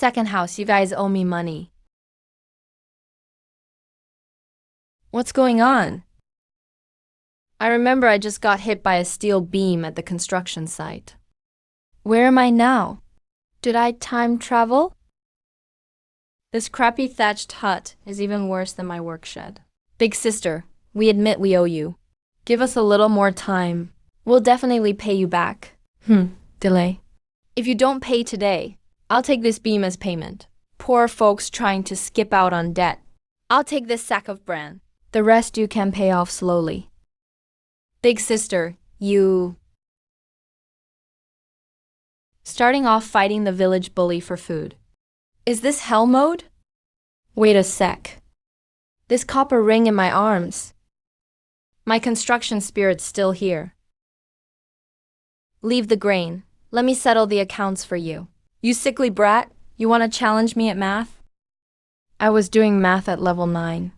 Second house, you guys owe me money. What's going on? I remember I just got hit by a steel beam at the construction site. Where am I now? Did I time travel? This crappy thatched hut is even worse than my work shed. Big sister, we admit we owe you. Give us a little more time. We'll definitely pay you back. Delay. If you don't pay today, I'll take this beam as payment. Poor folks trying to skip out on debt. I'll take this sack of bran. The rest you can pay off slowly. Big sister, you... Starting off fighting the village bully for food. Is this hell mode? Wait a sec. This copper ring in my arms. My construction spirit's still here. Leave the grain. Let me settle the accounts for you. You sickly brat, you want to challenge me at math? I was doing math at level 9,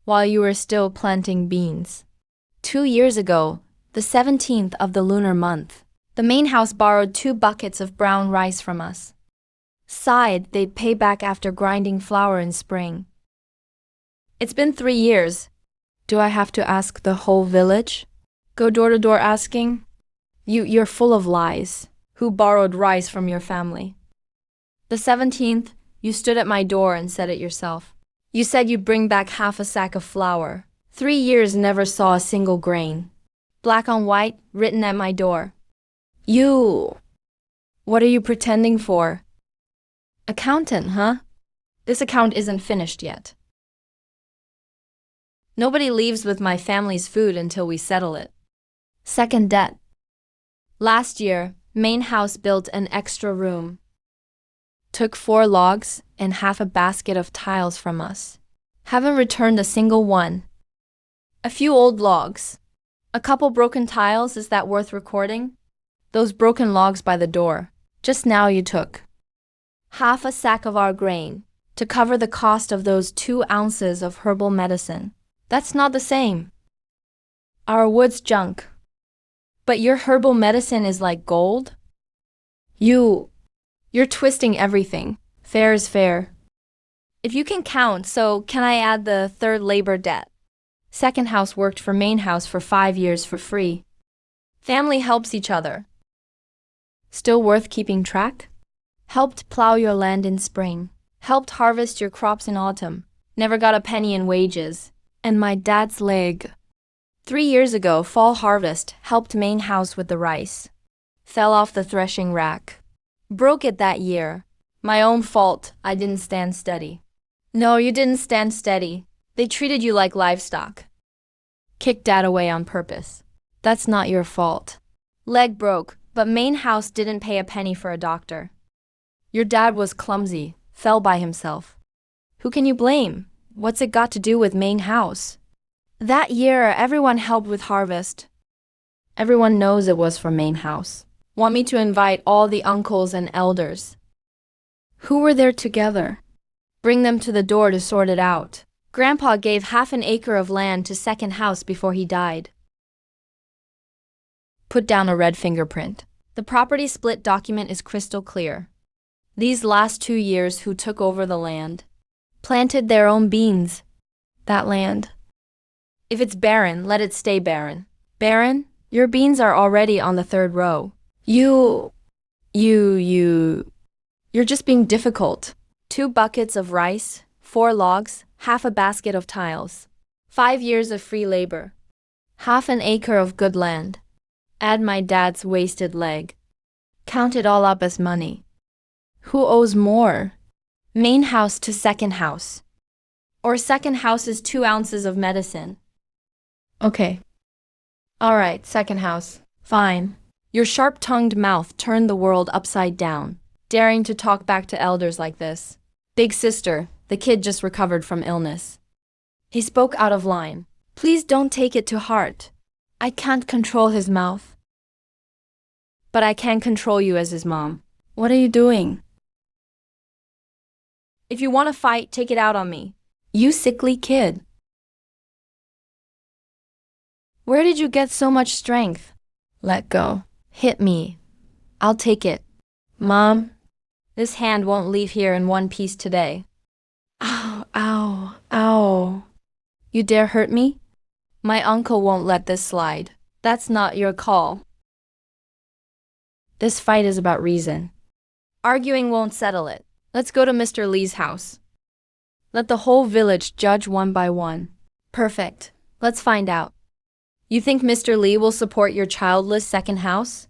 while you were still planting beans. 2 years ago, the 17th of the lunar month, the main house borrowed 2 buckets of brown rice from us. Sighed they'd pay back after grinding flour in spring. It's been 3 years. Do I have to ask the whole village? Go door to door asking? You're full of lies. Who borrowed rice from your family? The 17th, you stood at my door and said it yourself. You said you'd bring back half a sack of flour. 3 years never saw a single grain. Black on white, written at my door. You... What are you pretending for? Accountant, huh? This account isn't finished yet. Nobody leaves with my family's food until we settle it. Second debt. Last year, main house built an extra room. Took 4 logs and half a basket of tiles from us. Haven't returned a single one. A few old logs. A couple broken tiles, is that worth recording? Those broken logs by the door. Just now you took half a sack of our grain to cover the cost of those 2 ounces of herbal medicine. That's not the same. Our wood's junk. But your herbal medicine is like gold? You're twisting everything. Fair is fair. If you can count, so can I add the 3rd labor debt? Second house worked for main house for 5 years for free. Family helps each other. Still worth keeping track? Helped plow your land in spring. Helped harvest your crops in autumn. Never got a penny in wages. And my dad's leg. 3 years ago, fall harvest, helped main house with the rice. Fell off the threshing rack. Broke it that year. My own fault, I didn't stand steady. No, you didn't stand steady. They treated you like livestock. Kicked dad away on purpose. That's not your fault. Leg broke, but main house didn't pay a penny for a doctor. Your dad was clumsy, fell by himself. Who can you blame? What's it got to do with main house? That year, everyone helped with harvest. Everyone knows it was for main house. Want me to invite all the uncles and elders. Who were there together? Bring them to the door to sort it out. Grandpa gave half an acre of land to second house before he died. Put down a red fingerprint. The property split document is crystal clear. These last 2 years who took over the land planted their own beans. That land. If it's barren, let it stay barren. Barren? Your beans are already on the 3rd row. You're just being difficult. 2 buckets of rice, 4 logs, half a basket of tiles. 5 years of free labor. Half an acre of good land. Add my dad's wasted leg. Count it all up as money. Who owes more? Main house to second house. Or second house's 2 ounces of medicine. Okay. All right, second house. Fine. Your sharp-tongued mouth turned the world upside down, daring to talk back to elders like this. Big sister, the kid just recovered from illness. He spoke out of line. Please don't take it to heart. I can't control his mouth. But I can control you as his mom. What are you doing? If you want to fight, take it out on me. You sickly kid. Where did you get so much strength? Let go. Hit me. I'll take it. Mom, This hand won't leave here in one piece today. Ow, ow, ow. You dare hurt me? My uncle won't let this slide. That's not your call. This fight is about reason. Arguing won't settle it. Let's go to Mr. Lee's house. Let the whole village judge one by one. Perfect. Let's find out. You think Mr. Lee will support your childless second house?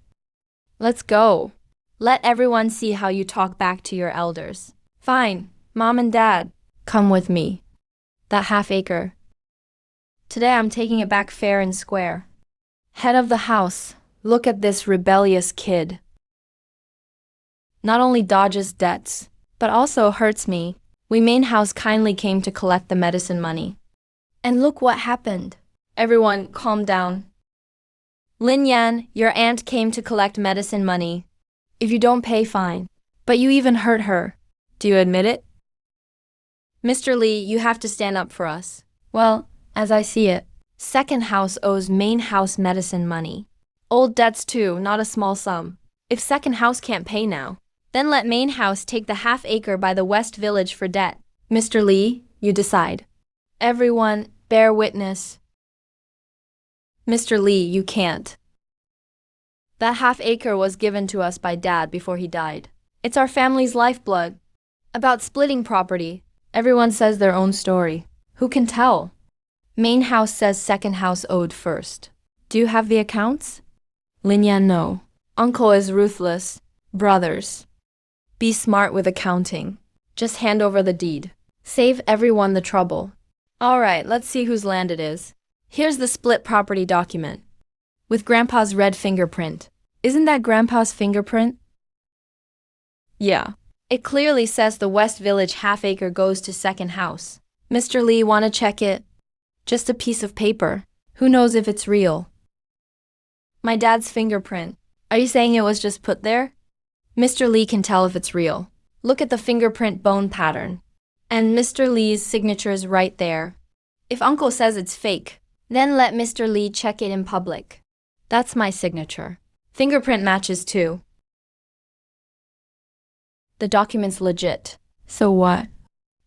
Let's go. Let everyone see how you talk back to your elders. Fine. Mom and Dad, come with me. That half acre. Today I'm taking it back fair and square. Head of the house, look at this rebellious kid. Not only dodges debts, but also hurts me. We main house kindly came to collect the medicine money. And look what happened. Everyone, calm down. Lin Yan, your aunt came to collect medicine money. If you don't pay, fine. But you even hurt her. Do you admit it? Mr. Lee, you have to stand up for us. Well, as I see it, second house owes main house medicine money. Old debts too, not a small sum. If second house can't pay now, then let main house take the half acre by the west village for debt. Mr. Lee, you decide. Everyone, bear witness. Mr. Lee, you can't. That half acre was given to us by Dad before he died. It's our family's lifeblood. About splitting property, everyone says their own story. Who can tell? Main house says second house owed first. Do you have the accounts? Lin Yan, no. Uncle is ruthless. Brothers, be smart with accounting. Just hand over the deed. Save everyone the trouble. All right, let's see whose land it is. Here's the split property document. With Grandpa's red fingerprint. Isn't that Grandpa's fingerprint? Yeah. It clearly says the West Village half acre goes to second house. Mr. Lee, wanna check it? Just a piece of paper. Who knows if it's real? My dad's fingerprint. Are you saying it was just put there? Mr. Lee can tell if it's real. Look at the fingerprint bone pattern. And Mr. Lee's signature is right there. If Uncle says it's fake, then let Mr. Lee check it in public. That's my signature. Fingerprint matches too. The document's legit. So what?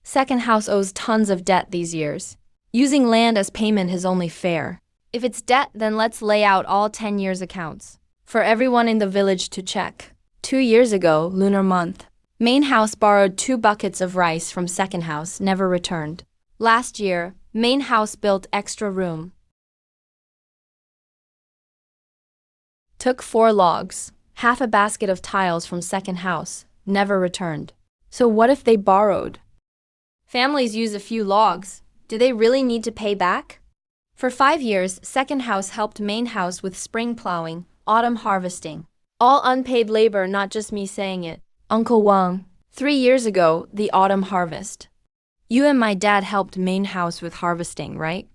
Second house owes tons of debt these years. Using land as payment is only fair. If it's debt, then let's lay out all 10 years accounts. For everyone in the village to check. 2 years ago, lunar month, main house borrowed 2 buckets of rice from second house, never returned. Last year, main house built extra room. Took 4 logs, half a basket of tiles from second house, never returned. So what if they borrowed? Families use a few logs. Do they really need to pay back? For 5 years, second house helped main house with spring plowing, autumn harvesting. All unpaid labor, not just me saying it. Uncle Wang, 3 years ago, the autumn harvest. You and my dad helped main house with harvesting, right?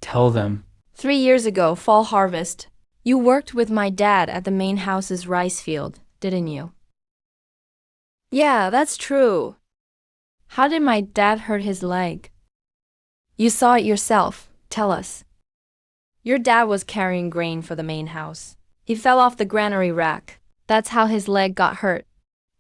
Tell them. 3 years ago, fall harvest. You worked with my dad at the main house's rice field, didn't you? Yeah, that's true. How did my dad hurt his leg? You saw it yourself. Tell us. Your dad was carrying grain for the main house. He fell off the granary rack. That's how his leg got hurt.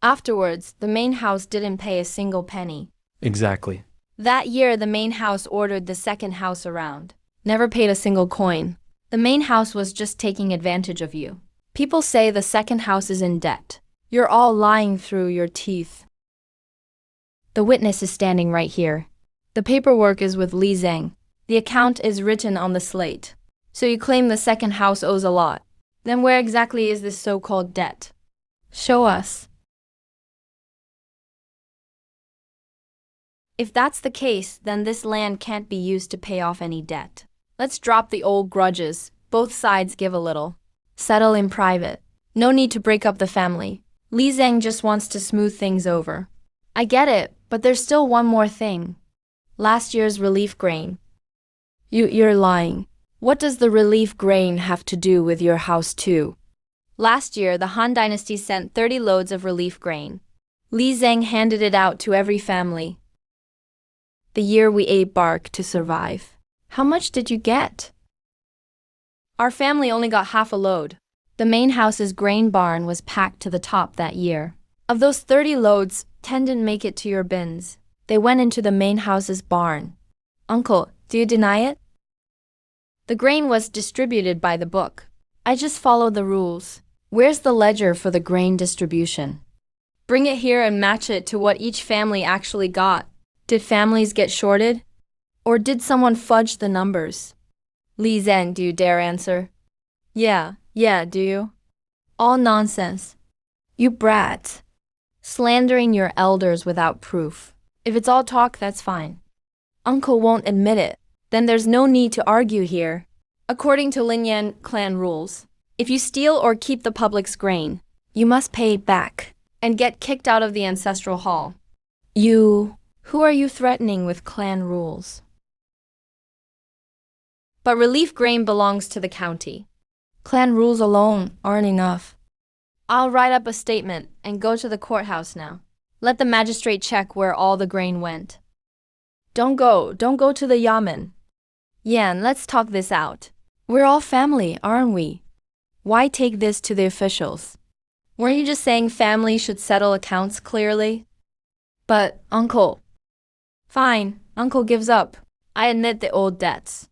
Afterwards, the main house didn't pay a single penny. Exactly. That year, the main house ordered the second house around. Never paid a single coin. The main house was just taking advantage of you. People say the second house is in debt. You're all lying through your teeth. The witness is standing right here. The paperwork is with Li Zhang. The account is written on the slate. So you claim the second house owes a lot. Then where exactly is this so-called debt? Show us. If that's the case, then this land can't be used to pay off any debt. Let's drop the old grudges. Both sides give a little. Settle in private. No need to break up the family. Li Zhang just wants to smooth things over. I get it, but there's still one more thing. Last year's relief grain. You're lying. What does the relief grain have to do with your house too? Last year, the Han Dynasty sent 30 loads of relief grain. Li Zhang handed it out to every family. The year we ate bark to survive. How much did you get? Our family only got half a load. The main house's grain barn was packed to the top that year. Of those 30 loads, 10 didn't make it to your bins. They went into the main house's barn. Uncle, do you deny it? The grain was distributed by the book. I just followed the rules. Where's the ledger for the grain distribution? Bring it here and match it to what each family actually got. Did families get shorted? Or did someone fudge the numbers? Li Zhen, do you dare answer? Yeah, do you? All nonsense. You brat. Slandering your elders without proof. If it's all talk, that's fine. Uncle won't admit it. Then there's no need to argue here. According to Linyan clan rules, if you steal or keep the public's grain, you must pay it back and get kicked out of the ancestral hall. Who are you threatening with clan rules? But relief grain belongs to the county. Clan rules alone aren't enough. I'll write up a statement and go to the courthouse now. Let the magistrate check where all the grain went. Don't go to the yamen. Yan, let's talk this out. We're all family, aren't we? Why take this to the officials? Weren't you just saying family should settle accounts clearly? But, Uncle. Fine, Uncle gives up. I admit the old debts.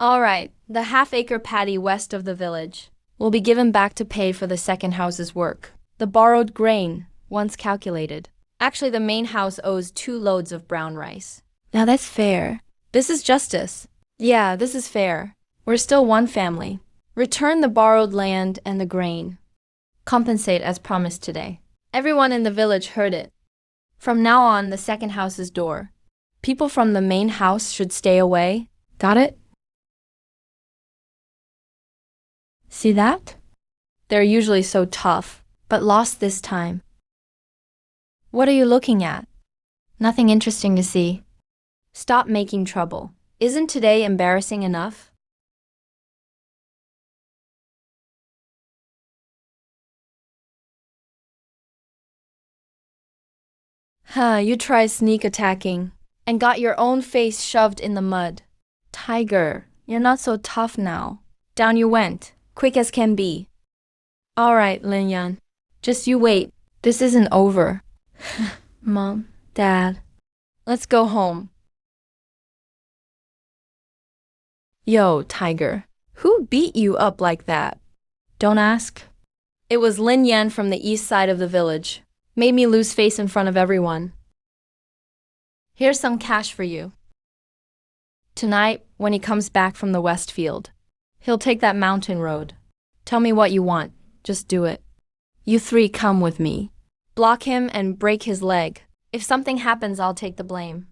All right, the half-acre patty west of the village will be given back to pay for the second house's work. The borrowed grain, once calculated. Actually, the main house owes 2 loads of brown rice. Now that's fair. This is justice. Yeah, this is fair. We're still one family. Return the borrowed land and the grain. Compensate as promised today. Everyone in the village heard it. From now on, the second house's door. People from the main house should stay away. Got it? See that? They're usually so tough, but lost this time. What are you looking at? Nothing interesting to see. Stop making trouble. Isn't today embarrassing enough? You tried sneak attacking and got your own face shoved in the mud. Tiger, you're not so tough now. Down you went, quick as can be. All right, Linyan. Just you wait. This isn't over. Mom, Dad, let's go home. Yo, Tiger, who beat you up like that? Don't ask. It was Lin Yan from the east side of the village. Made me lose face in front of everyone. Here's some cash for you. Tonight, when he comes back from the west field, he'll take that mountain road. Tell me what you want. Just do it. You 3 come with me. Block him and break his leg. If something happens, I'll take the blame.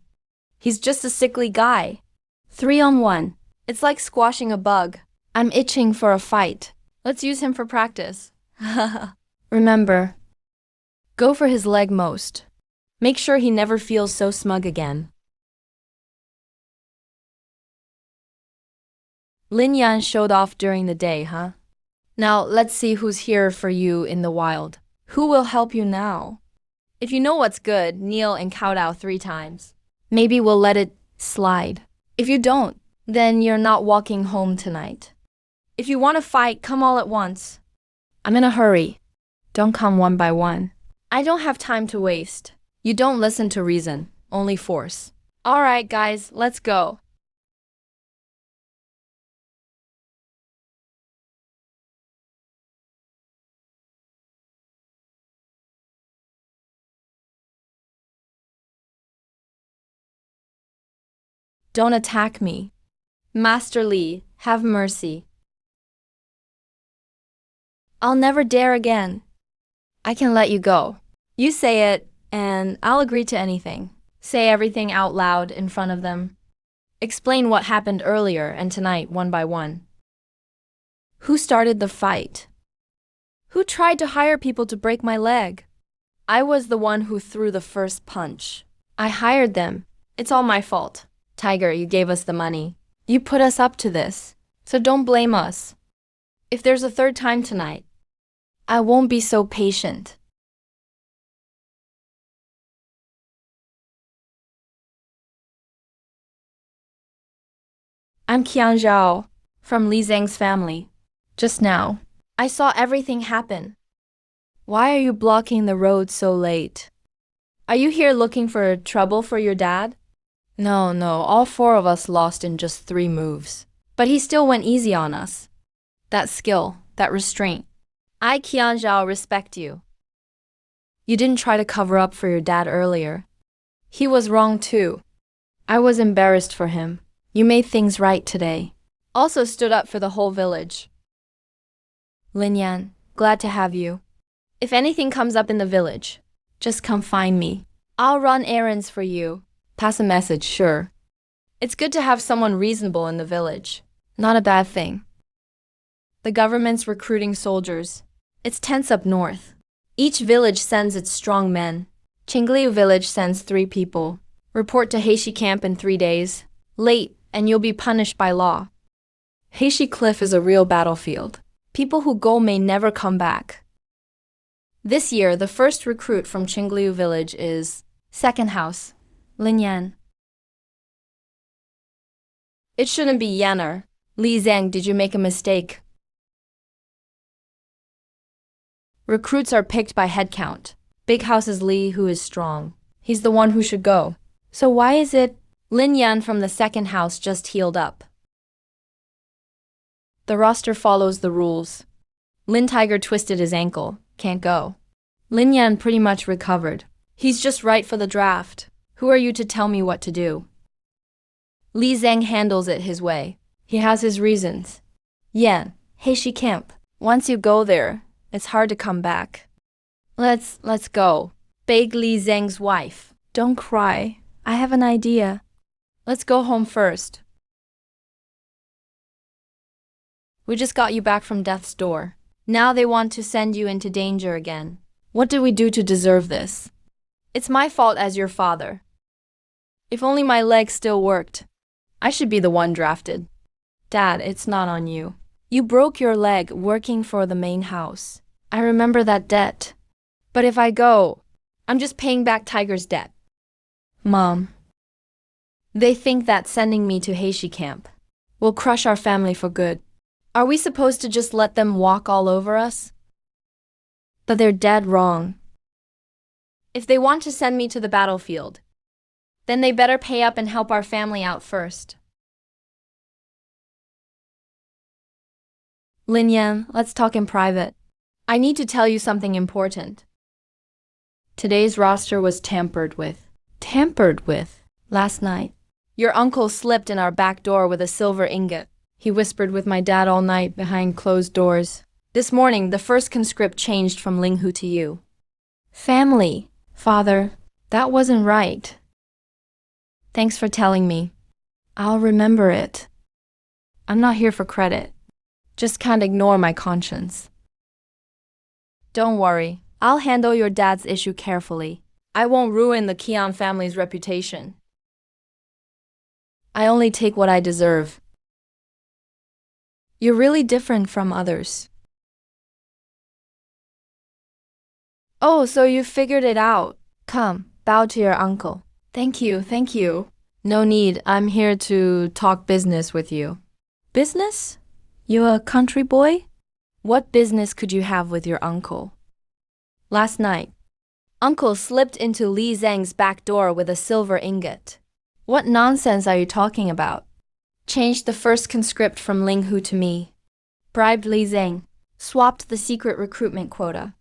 He's just a sickly guy. 3 on 1. It's like squashing a bug. I'm itching for a fight. Let's use him for practice. Remember, go for his leg most. Make sure he never feels so smug again. Lin Yan showed off during the day, huh? Now let's see who's here for you in the wild. Who will help you now? If you know what's good, kneel and kowtow 3 times. Maybe we'll let it slide. If you don't, then you're not walking home tonight. If you want to fight, come all at once. I'm in a hurry. Don't come one by one. I don't have time to waste. You don't listen to reason, only force. All right, guys, let's go. Don't attack me. Master Li, have mercy. I'll never dare again. I can let you go. You say it, and I'll agree to anything. Say everything out loud in front of them. Explain what happened earlier and tonight one by one. Who started the fight? Who tried to hire people to break my leg? I was the one who threw the first punch. I hired them. It's all my fault. Tiger, you gave us the money. You put us up to this, so don't blame us. If there's a 3rd time tonight, I won't be so patient. I'm Qian Zhao, from Li Zhang's family. Just now, I saw everything happen. Why are you blocking the road so late? Are you here looking for trouble for your dad? No, no, all four of us lost in just 3 moves. But he still went easy on us. That skill, that restraint. I, Qian Zhao, respect you. You didn't try to cover up for your dad earlier. He was wrong too. I was embarrassed for him. You made things right today. Also stood up for the whole village. Lin Yan, glad to have you. If anything comes up in the village, just come find me. I'll run errands for you. Pass a message, sure. It's good to have someone reasonable in the village. Not a bad thing. The government's recruiting soldiers. It's tense up north. Each village sends its strong men. Qingliu village sends 3 people. Report to Heishi camp in 3 days. Late, and you'll be punished by law. Heishi Cliff is a real battlefield. People who go may never come back. This year, the first recruit from Qingliu village is second house, Lin Yan. It shouldn't be Yanner. Li Zhang, did you make a mistake? Recruits are picked by head count. Big house is Li, who is strong. He's the one who should go. So why is it Lin Yan from the second house just healed up? The roster follows the rules. Lin Tiger twisted his ankle. Can't go. Lin Yan pretty much recovered. He's just right for the draft. Who are you to tell me what to do? Li Zhang handles it his way. He has his reasons. Yan, Heishi camp. Once you go there, it's hard to come back. Let's go. Beg Li Zhang's wife. Don't cry. I have an idea. Let's go home first. We just got you back from death's door. Now they want to send you into danger again. What did we do to deserve this? It's my fault as your father. If only my leg still worked. I should be the one drafted. Dad, it's not on you. You broke your leg working for the main house. I remember that debt. But if I go, I'm just paying back Tiger's debt. Mom. They think that sending me to Heishi camp will crush our family for good. Are we supposed to just let them walk all over us? But they're dead wrong. If they want to send me to the battlefield, then they better pay up and help our family out first. Lin Yan, let's talk in private. I need to tell you something important. Today's roster was tampered with. Tampered with? Last night. Your uncle slipped in our back door with a silver ingot. He whispered with my dad all night behind closed doors. This morning, the first conscript changed from Linghu to you. Family. Father, that wasn't right. Thanks for telling me. I'll remember it. I'm not here for credit. Just can't ignore my conscience. Don't worry. I'll handle your dad's issue carefully. I won't ruin the Qian family's reputation. I only take what I deserve. You're really different from others. Oh, so you figured it out. Come, bow to your uncle. Thank you, thank you. No need, I'm here to talk business with you. Business? You a country boy? What business could you have with your uncle? Last night, Uncle slipped into Li Zhang's back door with a silver ingot. What nonsense are you talking about? Changed the first conscript from Linghu to me. Bribed Li Zhang. Swapped the secret recruitment quota.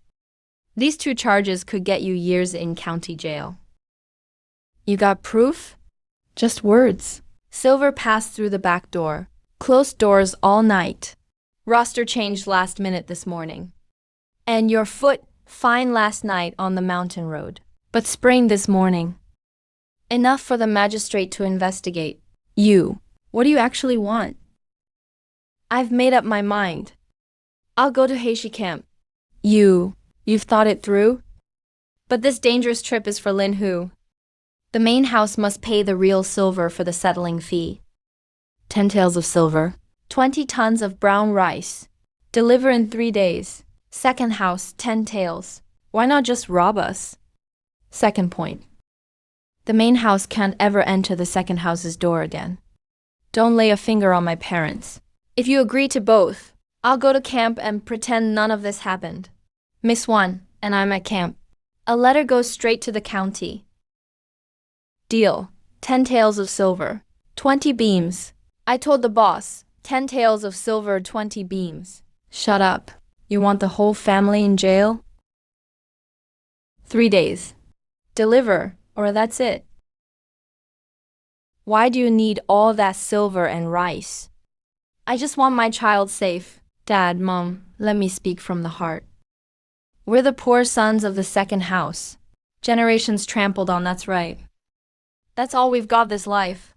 These 2 charges could get you years in county jail. You got proof? Just words. Silver passed through the back door. Closed doors all night. Roster changed last minute this morning. And your foot fine last night on the mountain road, but sprained this morning. Enough for the magistrate to investigate. You, what do you actually want? I've made up my mind. I'll go to Heishi camp. You've thought it through? But this dangerous trip is for Linhu. The main house must pay the real silver for the settling fee. 10 taels of silver. 20 tons of brown rice. Deliver in 3 days. Second house, 10 taels. Why not just rob us? Second point. The main house can't ever enter the second house's door again. Don't lay a finger on my parents. If you agree to both, I'll go to camp and pretend none of this happened. Miss 1, and I'm at camp. A letter goes straight to the county. Deal. 10 taels of silver. 20 beams. I told the boss, 10 taels of silver, 20 beams. Shut up. You want the whole family in jail? 3 days. Deliver, or that's it. Why do you need all that silver and rice? I just want my child safe. Dad, Mom, let me speak from the heart. We're the poor sons of the second house. Generations trampled on, that's right. That's all we've got this life.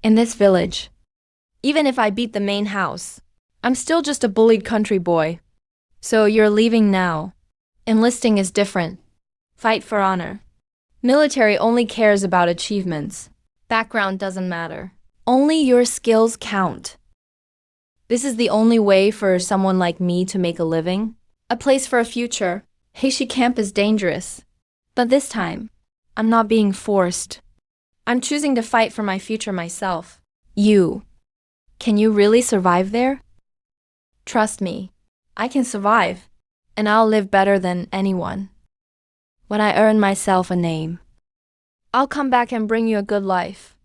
In this village, even if I beat the main house, I'm still just a bullied country boy. So you're leaving now. Enlisting is different. Fight for honor. Military only cares about achievements. Background doesn't matter. Only your skills count. This is the only way for someone like me to make a living. A place for a future. Heishi Camp is dangerous. But this time, I'm not being forced. I'm choosing to fight for my future myself. You. Can you really survive there? Trust me, I can survive, and I'll live better than anyone. When I earn myself a name, I'll come back and bring you a good life.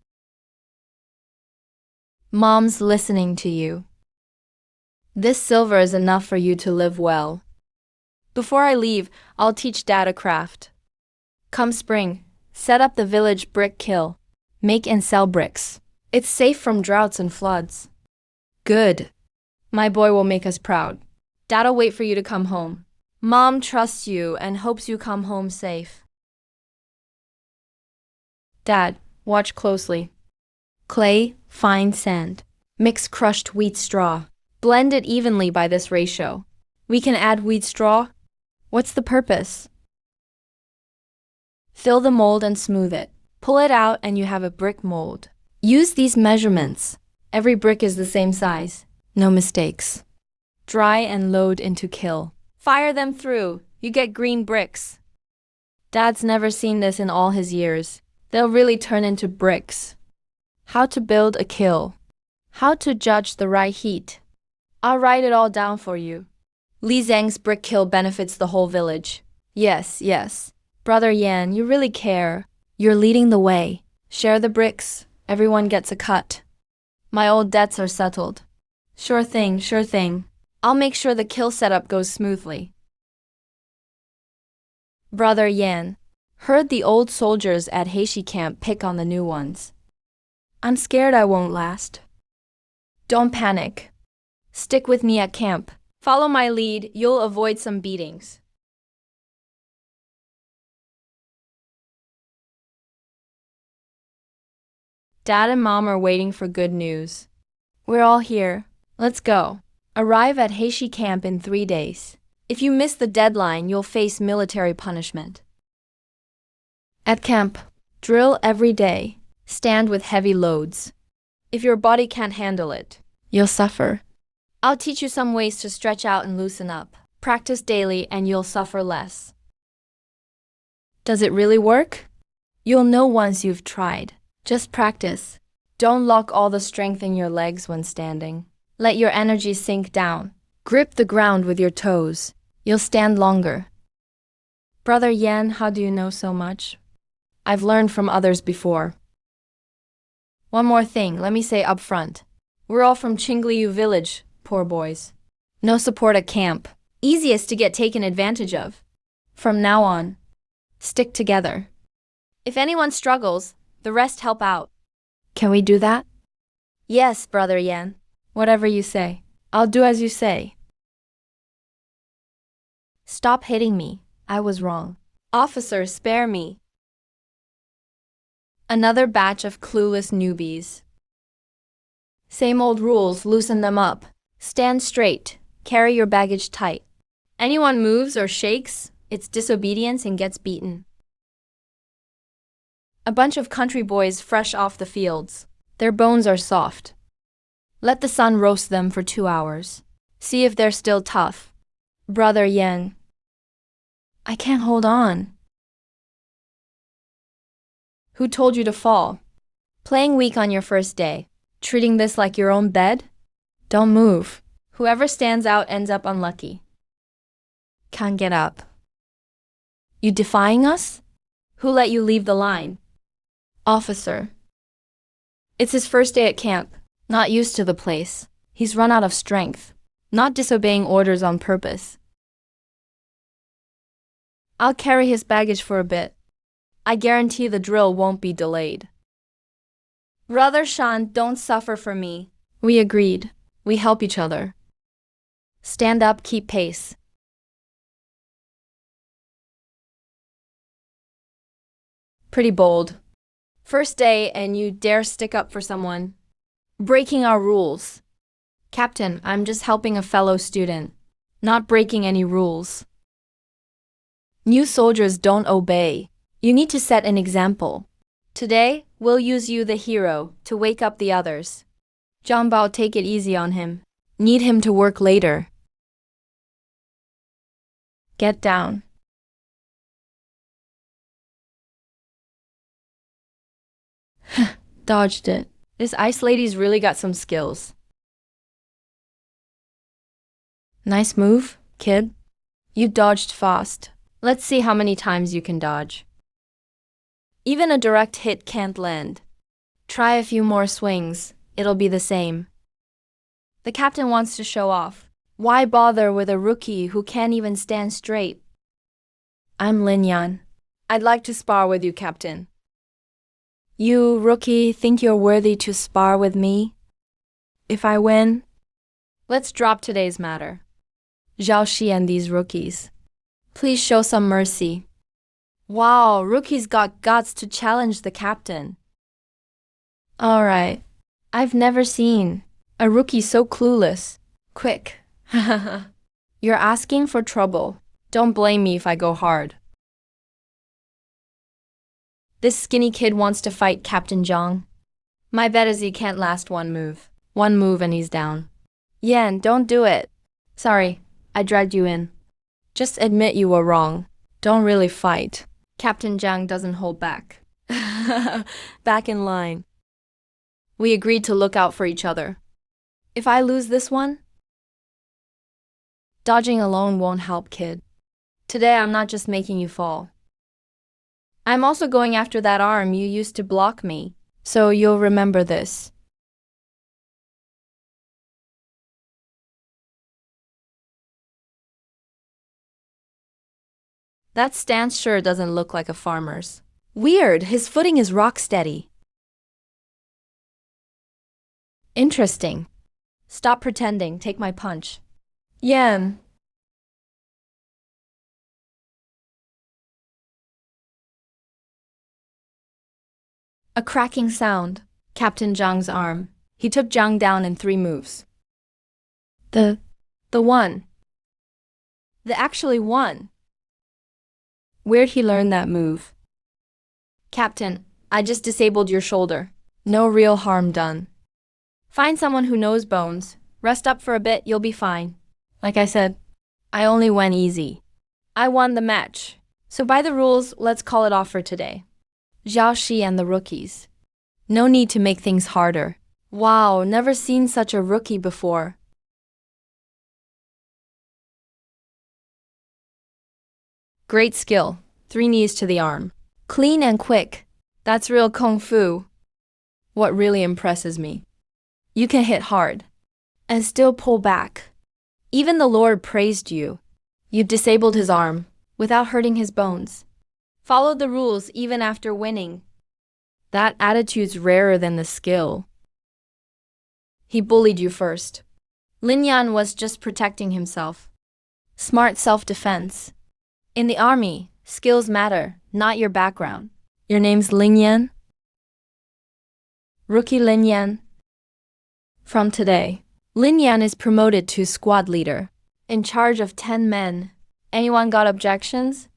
Mom's listening to you. This silver is enough for you to live well. Before I leave, I'll teach Dad a craft. Come spring, set up the village brick kiln. Make and sell bricks. It's safe from droughts and floods. Good. My boy will make us proud. Dad'll wait for you to come home. Mom trusts you and hopes you come home safe. Dad, watch closely. Clay, fine sand. Mix crushed wheat straw. Blend it evenly by this ratio. We can add wheat straw. What's the purpose? Fill the mold and smooth it. Pull it out and you have a brick mold. Use these measurements. Every brick is the same size. No mistakes. Dry and load into kiln. Fire them through. You get green bricks. Dad's never seen this in all his years. They'll really turn into bricks. How to build a kiln. How to judge the right heat. I'll write it all down for you. Li Zhang's brick kiln benefits the whole village. Yes, yes. Brother Yan, you really care. You're leading the way. Share the bricks. Everyone gets a cut. My old debts are settled. Sure thing, sure thing. I'll make sure the kiln setup goes smoothly. Brother Yan, heard the old soldiers at Heishi Camp pick on the new ones. I'm scared I won't last. Don't panic. Stick with me at camp. Follow my lead, you'll avoid some beatings. Dad and Mom are waiting for good news. We're all here. Let's go. Arrive at Heishi Camp in 3 days. If you miss the deadline, you'll face military punishment. At camp, drill every day. Stand with heavy loads. If your body can't handle it, you'll suffer. I'll teach you some ways to stretch out and loosen up. Practice daily and you'll suffer less. Does it really work? You'll know once you've tried. Just practice. Don't lock all the strength in your legs when standing. Let your energy sink down. Grip the ground with your toes. You'll stand longer. Brother Yan, how do you know so much? I've learned from others before. One more thing, let me say up front. We're all from Qingliu village, poor boys. No support at camp. Easiest to get taken advantage of. From now on, stick together. If anyone struggles, the rest help out. Can we do that? Yes, Brother Yan. Whatever you say. I'll do as you say. Stop hitting me. I was wrong. Officer, spare me. Another batch of clueless newbies. Same old rules, loosen them up. Stand straight. Carry your baggage tight. Anyone moves or shakes, it's disobedience and gets beaten. A bunch of country boys fresh off the fields. Their bones are soft. Let the sun roast them for 2 hours. See if they're still tough. Brother Yan. I can't hold on. Who told you to fall? Playing weak on your first day. Treating this like your own bed? Don't move. Whoever stands out ends up unlucky. Can't get up. You defying us? Who let you leave the line? Officer. It's his first day at camp. Not used to the place. He's run out of strength. Not disobeying orders on purpose. I'll carry his baggage for a bit. I guarantee the drill won't be delayed. Brother Sean, don't suffer for me. We agreed. We help each other. Stand up, keep pace. Pretty bold. First day and you dare stick up for someone. Breaking our rules. Captain, I'm just helping a fellow student. Not breaking any rules. New soldiers don't obey. You need to set an example. Today, we'll use you the hero to wake up the others. John Bao, take it easy on him. Need him to work later. Get down. Dodged it. This ice lady's really got some skills. Nice move, kid. You dodged fast. Let's see how many times you can dodge. Even a direct hit can't land. Try a few more swings. It'll be the same. The captain wants to show off. Why bother with a rookie who can't even stand straight? I'm Lin Yan. I'd like to spar with you, Captain. You, rookie, think you're worthy to spar with me? If I win? Let's drop today's matter. Zhao Shi and these rookies. Please show some mercy. Wow, rookies got guts to challenge the captain. Alright. I've never seen a rookie so clueless. Quick. You're asking for trouble. Don't blame me if I go hard. This skinny kid wants to fight Captain Zhang. My bet is he can't last one move. One move and he's down. Yan, don't do it. Sorry, I dragged you in. Just admit you were wrong. Don't really fight. Captain Zhang doesn't hold back. Back in line. We agreed to look out for each other. If I lose this one, dodging alone won't help, kid. Today I'm not just making you fall. I'm also going after that arm you used to block me, so you'll remember this. That stance sure doesn't look like a farmer's. Weird, his footing is rock steady. Interesting. Stop pretending, take my punch. Yan. A cracking sound. Captain Zhang's arm. He took Zhang down in 3 moves. The one. The actually won. Where'd he learn that move? Captain, I just disabled your shoulder. No real harm done. Find someone who knows bones. Rest up for a bit, you'll be fine. Like I said, I only went easy. I won the match. So by the rules, let's call it off for today. Zhao Shi and the rookies. No need to make things harder. Wow, never seen such a rookie before. Great skill. 3 knees to the arm. Clean and quick. That's real kung fu. What really impresses me. You can hit hard. And still pull back. Even the Lord praised you. You disabled his arm, without hurting his bones. Followed the rules even after winning. That attitude's rarer than the skill. He bullied you first. Lin Yan was just protecting himself. Smart self-defense. In the army, skills matter, not your background. Your name's Lin Yan? Rookie Lin Yan. From today, Lin Yan is promoted to squad leader, in charge of 10 men. Anyone got objections?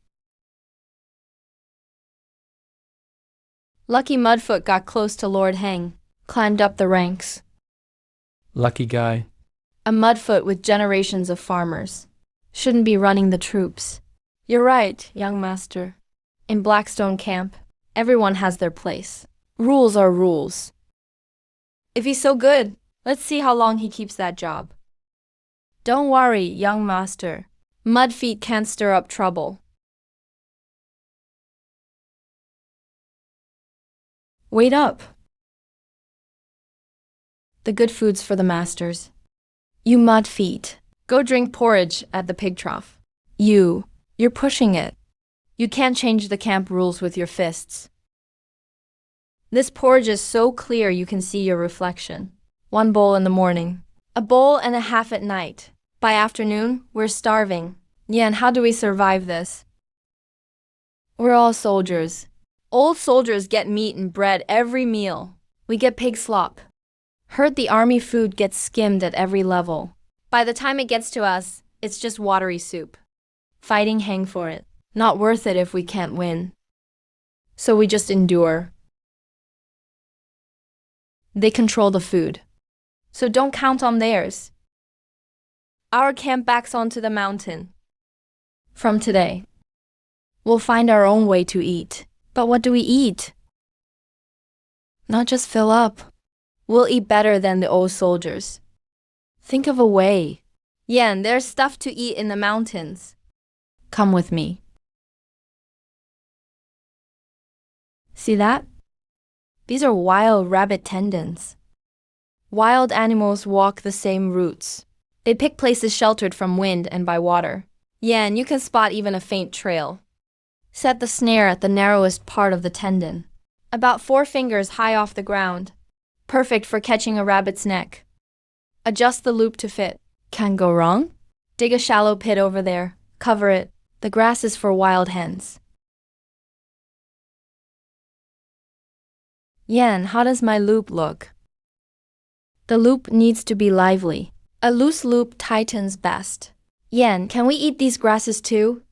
Lucky Mudfoot got close to Lord Heng, climbed up the ranks. Lucky guy. A Mudfoot with generations of farmers. Shouldn't be running the troops. You're right, young master. In Blackstone Camp, everyone has their place. Rules are rules. If he's so good, let's see how long he keeps that job. Don't worry, young master. Mud feet can't stir up trouble. Wait up. The good food's for the masters. You mud feet. Go drink porridge at the pig trough. You're pushing it. You can't change the camp rules with your fists. This porridge is so clear you can see your reflection. 1 bowl in the morning. A bowl and a half at night. By afternoon, we're starving. Yeah, and how do we survive this? We're all soldiers. Old soldiers get meat and bread every meal. We get pig slop. Heard the army food gets skimmed at every level. By the time it gets to us, it's just watery soup. Fighting hang for it. Not worth it if we can't win. So we just endure. They control the food. So don't count on theirs. Our camp backs onto the mountain. From today, we'll find our own way to eat. But what do we eat? Not just fill up. We'll eat better than the old soldiers. Think of a way. Yeah, and there's stuff to eat in the mountains. Come with me. See that? These are wild rabbit tendons. Wild animals walk the same routes. They pick places sheltered from wind and by water. Yeah, and you can spot even a faint trail. Set the snare at the narrowest part of the tendon, about 4 fingers high off the ground. Perfect for catching a rabbit's neck. Adjust the loop to fit. Can't go wrong? Dig a shallow pit over there. Cover it. The grass is for wild hens. Yan, how does my loop look? The loop needs to be lively. A loose loop tightens best. Yan, can we eat these grasses too?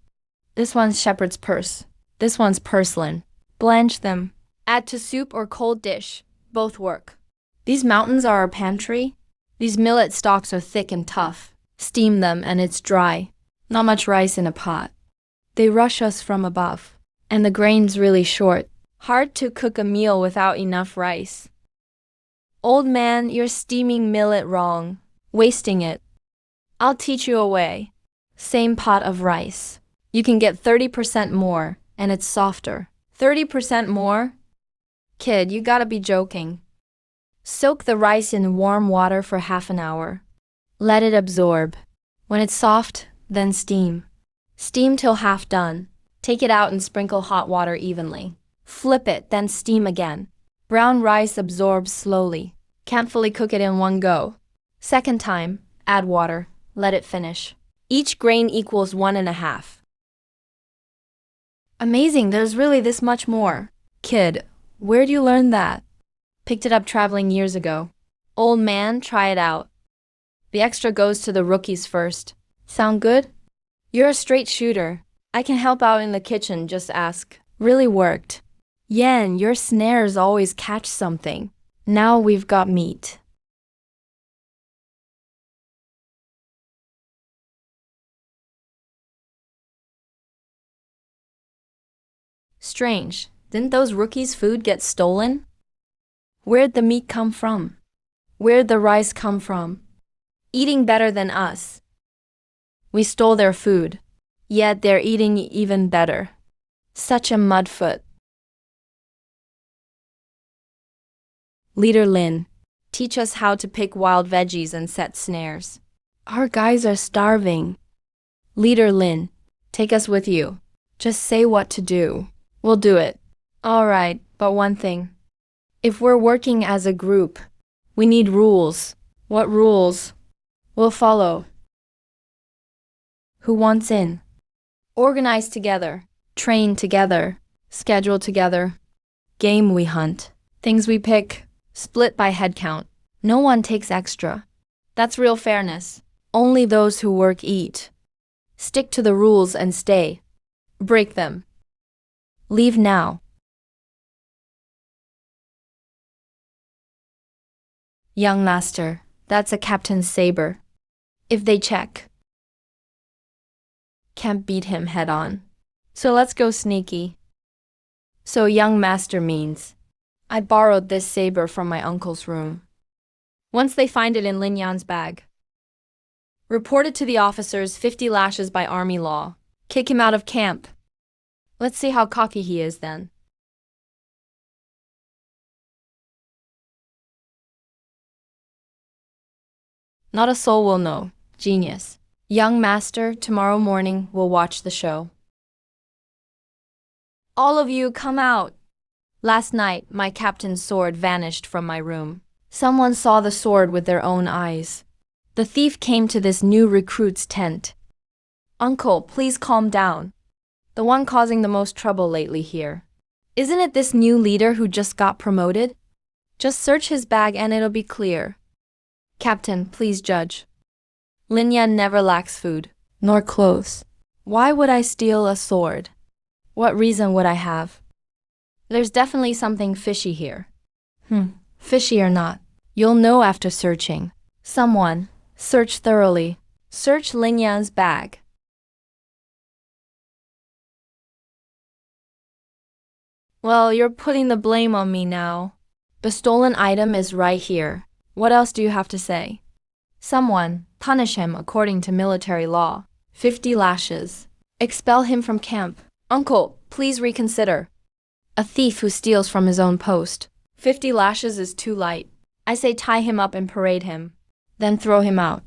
This one's shepherd's purse. This one's purslane. Blanch them. Add to soup or cold dish. Both work. These mountains are our pantry. These millet stalks are thick and tough. Steam them and it's dry. Not much rice in a pot. They rush us from above. And the grain's really short. Hard to cook a meal without enough rice. Old man, you're steaming millet wrong. Wasting it. I'll teach you a way. Same pot of rice. You can get 30% more, and it's softer. 30% more? Kid, you gotta be joking. Soak the rice in warm water for half an hour. Let it absorb. When it's soft, then steam. Steam till half done. Take it out and sprinkle hot water evenly. Flip it, then steam again. Brown rice absorbs slowly. Can't fully cook it in one go. Second time, add water. Let it finish. Each grain equals 1.5. Amazing, there's really this much more. Kid, where'd you learn that? Picked it up traveling years ago. Old man, try it out. The extra goes to the rookies first. Sound good? You're a straight shooter. I can help out in the kitchen, just ask. Really worked. Yan, your snares always catch something. Now we've got meat. Strange, didn't those rookies' food get stolen? Where'd the meat come from? Where'd the rice come from? Eating better than us. We stole their food, yet they're eating even better. Such a mudfoot. Leader Lin, teach us how to pick wild veggies and set snares. Our guys are starving. Leader Lin, take us with you. Just say what to do. We'll do it. All right, but one thing. If we're working as a group, we need rules. What rules? We'll follow. Who wants in? Organize together. Train together. Schedule together. Game we hunt. Things we pick. Split by head count. No one takes extra. That's real fairness. Only those who work eat. Stick to the rules and stay. Break them. Leave now. Young master, that's a captain's saber. If they check, can't beat him head on. So let's go sneaky. So young master means, I borrowed this saber from my uncle's room. Once they find it in Lin Yan's bag, Reported to the officers 50 lashes by army law. Kick him out of camp. Let's see how cocky he is then. Not a soul will know. Genius. Young master, tomorrow morning we'll watch the show. All of you come out. Last night, my captain's sword vanished from my room. Someone saw the sword with their own eyes. The thief came to this new recruit's tent. Uncle, please calm down. The one causing the most trouble lately here. Isn't it this new leader who just got promoted? Just search his bag and it'll be clear. Captain, please judge. Lin Yan never lacks food, nor clothes. Why would I steal a sword? What reason would I have? There's definitely something fishy here. Fishy or not, you'll know after searching. Someone, search thoroughly. Search Lin Yan's bag. Well, you're putting the blame on me now. The stolen item is right here. What else do you have to say? Someone, punish him according to military law. 50 lashes. Expel him from camp. Uncle, please reconsider. A thief who steals from his own post. 50 lashes is too light. I say tie him up and parade him. Then throw him out.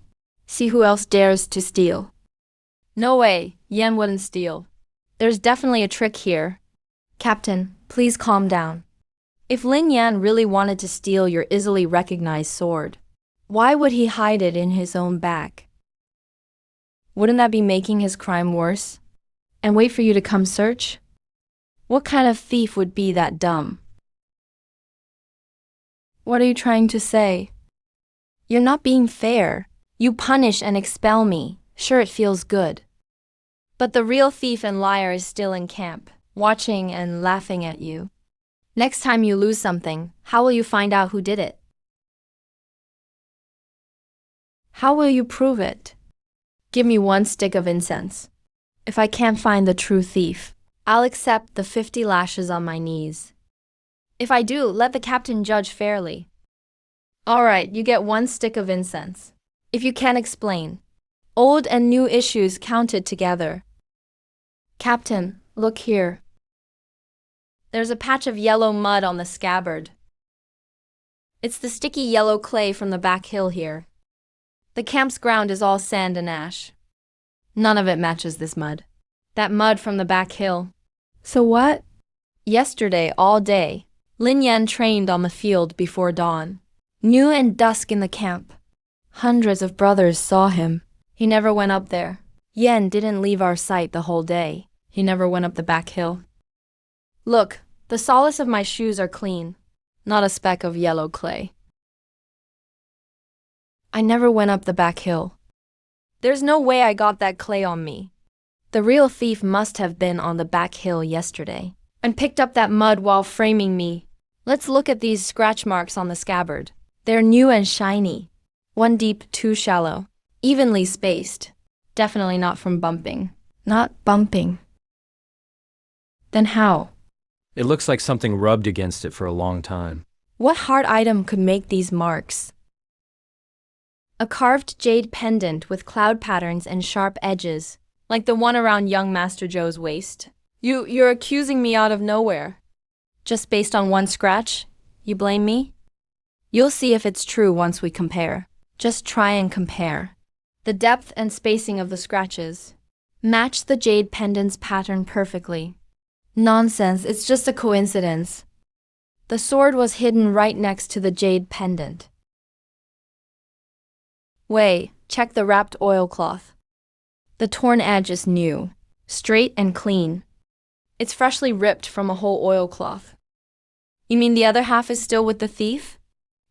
See who else dares to steal. No way, Yan wouldn't steal. There's definitely a trick here. Captain, please calm down. If Lin Yan really wanted to steal your easily recognized sword, why would he hide it in his own bag? Wouldn't that be making his crime worse? And wait for you to come search? What kind of thief would be that dumb? What are you trying to say? You're not being fair. You punish and expel me. Sure, it feels good. But the real thief and liar is still in camp, watching and laughing at you. Next time you lose something, how will you find out who did it? How will you prove it? Give me 1 stick of incense. If I can't find the true thief, I'll accept the 50 lashes on my knees. If I do, let the captain judge fairly. All right, you get 1 stick of incense. If you can't explain, old and new issues counted together. Captain, look here. There's a patch of yellow mud on the scabbard. It's the sticky yellow clay from the back hill here. The camp's ground is all sand and ash. None of it matches this mud. That mud from the back hill. So what? Yesterday, all day, Lin Yan trained on the field before dawn. New and dusk in the camp. Hundreds of brothers saw him. He never went up there. Yan didn't leave our sight the whole day. He never went up the back hill. Look, the soles of my shoes are clean. Not a speck of yellow clay. I never went up the back hill. There's no way I got that clay on me. The real thief must have been on the back hill yesterday and picked up that mud while framing me. Let's look at these scratch marks on the scabbard. They're new and shiny. 1 deep, 2 shallow. Evenly spaced. Definitely not from bumping. Not bumping. Then how? It looks like something rubbed against it for a long time. What hard item could make these marks? A carved jade pendant with cloud patterns and sharp edges, like the one around young Master Zhou's waist. You're accusing me out of nowhere. Just based on 1 scratch? You blame me? You'll see if it's true once we compare. Just try and compare. The depth and spacing of the scratches match the jade pendant's pattern perfectly. Nonsense, it's just a coincidence. The sword was hidden right next to the jade pendant. Wei, check the wrapped oilcloth. The torn edge is new, straight and clean. It's freshly ripped from a whole oilcloth. You mean the other half is still with the thief?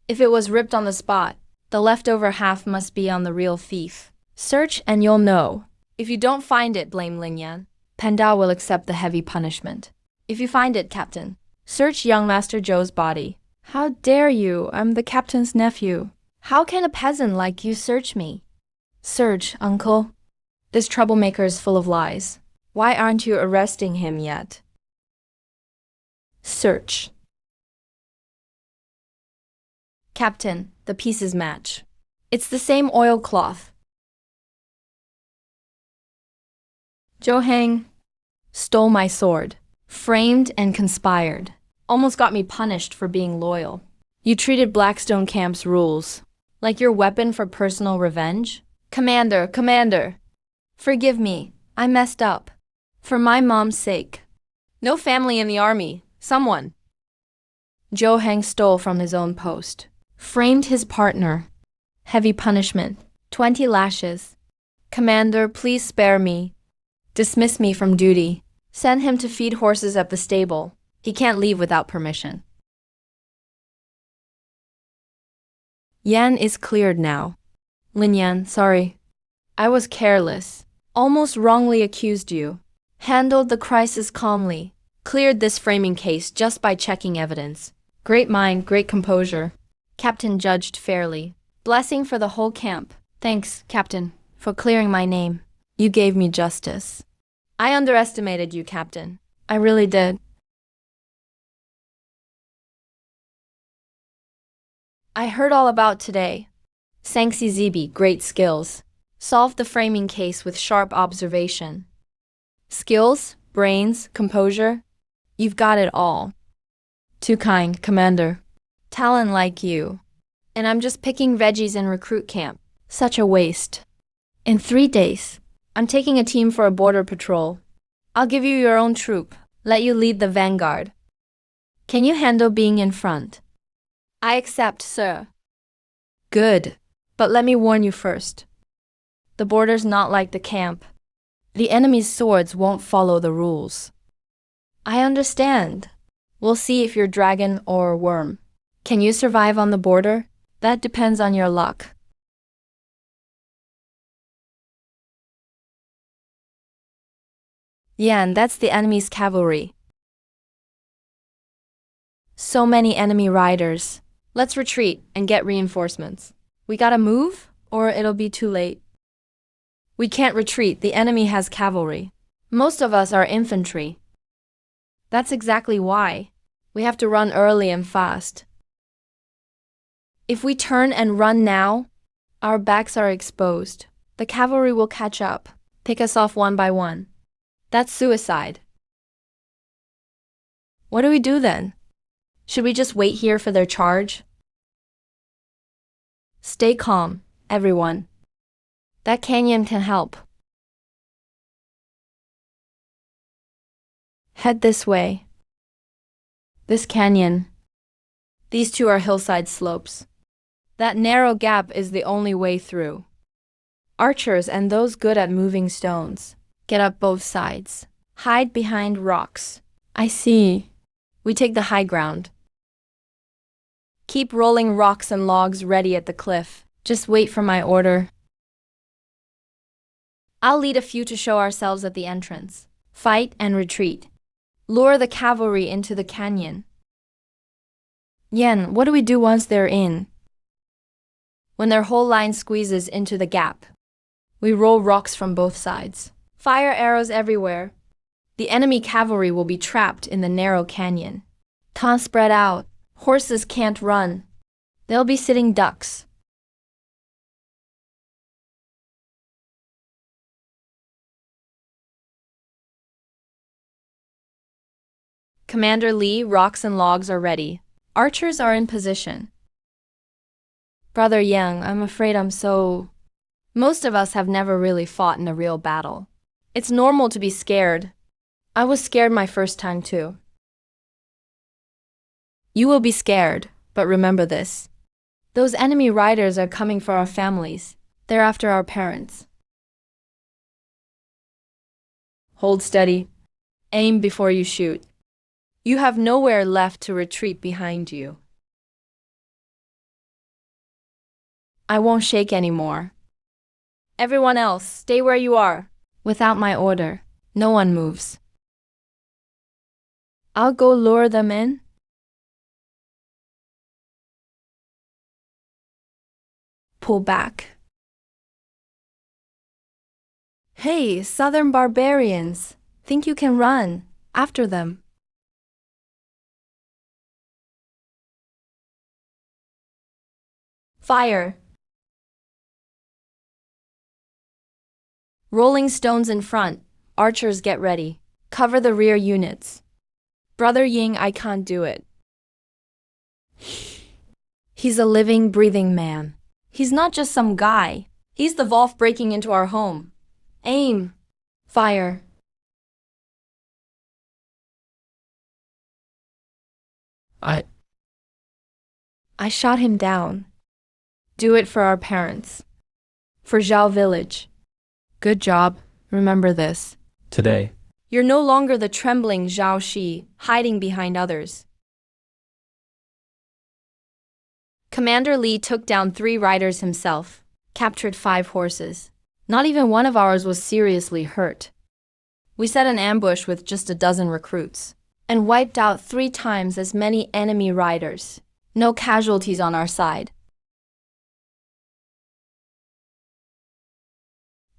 If it was ripped on the spot, the leftover half must be on the real thief. Search and you'll know. If you don't find it, blame Lin Yan. Pandao will accept the heavy punishment. If you find it, Captain, search young Master Zhou's body. How dare you? I'm the captain's nephew. How can a peasant like you search me? Search, uncle. This troublemaker is full of lies. Why aren't you arresting him yet? Search. Captain, the pieces match. It's the same oilcloth. Johang stole my sword, framed and conspired. Almost got me punished for being loyal. You treated Blackstone Camp's rules like your weapon for personal revenge? Commander, forgive me. I messed up. For my mom's sake. No family in the army. Someone. Johang stole from his own post. Framed his partner. Heavy punishment. 20 lashes. Commander, please spare me. Dismiss me from duty. Send him to feed horses at the stable. He can't leave without permission. Yan is cleared now. Lin Yan, sorry. I was careless. Almost wrongly accused you. Handled the crisis calmly. Cleared this framing case just by checking evidence. Great mind, great composure. Captain judged fairly. Blessing for the whole camp. Thanks, Captain, for clearing my name. You gave me justice. I underestimated you, Captain. I really did. I heard all about today. Sangsi Zibi, great skills. Solved the framing case with sharp observation. Skills, brains, composure. You've got it all. Too kind, Commander. Talent like you. And I'm just picking veggies in recruit camp. Such a waste. In 3 days, I'm taking a team for a border patrol. I'll give you your own troop. Let you lead the vanguard. Can you handle being in front? I accept, sir. Good. But let me warn you first. The border's not like the camp. The enemy's swords won't follow the rules. I understand. We'll see if you're dragon or worm. Can you survive on the border? That depends on your luck. Yan, that's the enemy's cavalry. So many enemy riders. Let's retreat and get reinforcements. We gotta move, or it'll be too late. We can't retreat, the enemy has cavalry. Most of us are infantry. That's exactly why. We have to run early and fast. If we turn and run now, our backs are exposed. The cavalry will catch up, pick us off one by one. That's suicide. What do we do then? Should we just wait here for their charge? Stay calm, everyone. That canyon can help. Head this way. This canyon. These two are hillside slopes. That narrow gap is the only way through. Archers and those good at moving stones. Get up both sides. Hide behind rocks. I see. We take the high ground. Keep rolling rocks and logs ready at the cliff. Just wait for my order. I'll lead a few to show ourselves at the entrance. Fight and retreat. Lure the cavalry into the canyon. Yan, what do we do once they're in? When their whole line squeezes into the gap, we roll rocks from both sides. Fire arrows everywhere. The enemy cavalry will be trapped in the narrow canyon. Can't spread out. Horses can't run. They'll be sitting ducks. Commander Lee, rocks and logs are ready. Archers are in position. Brother Yang, I'm afraid Most of us have never really fought in a real battle. It's normal to be scared. I was scared my first time too. You will be scared, but remember this. Those enemy riders are coming for our families. They're after our parents. Hold steady. Aim before you shoot. You have nowhere left to retreat behind you. I won't shake anymore. Everyone else, stay where you are. Without my order, no one moves. I'll go lure them in. Pull back. Hey, southern barbarians, think you can run? After them. Fire. Rolling stones in front, Archers, get ready. Cover the rear units. Brother Ying, I can't do it. He's a living, breathing man. He's not just some guy. He's the wolf breaking into our home. Aim. Fire. I shot him down. Do it for our parents. For Zhao Village. Good job. Remember this. Today, You're no longer the trembling Zhao Shi, hiding behind others. Commander Li took down 3 riders himself, captured 5 horses. Not even one of ours was seriously hurt. We set an ambush with just a dozen recruits, and wiped out 3 times as many enemy riders. No casualties on our side.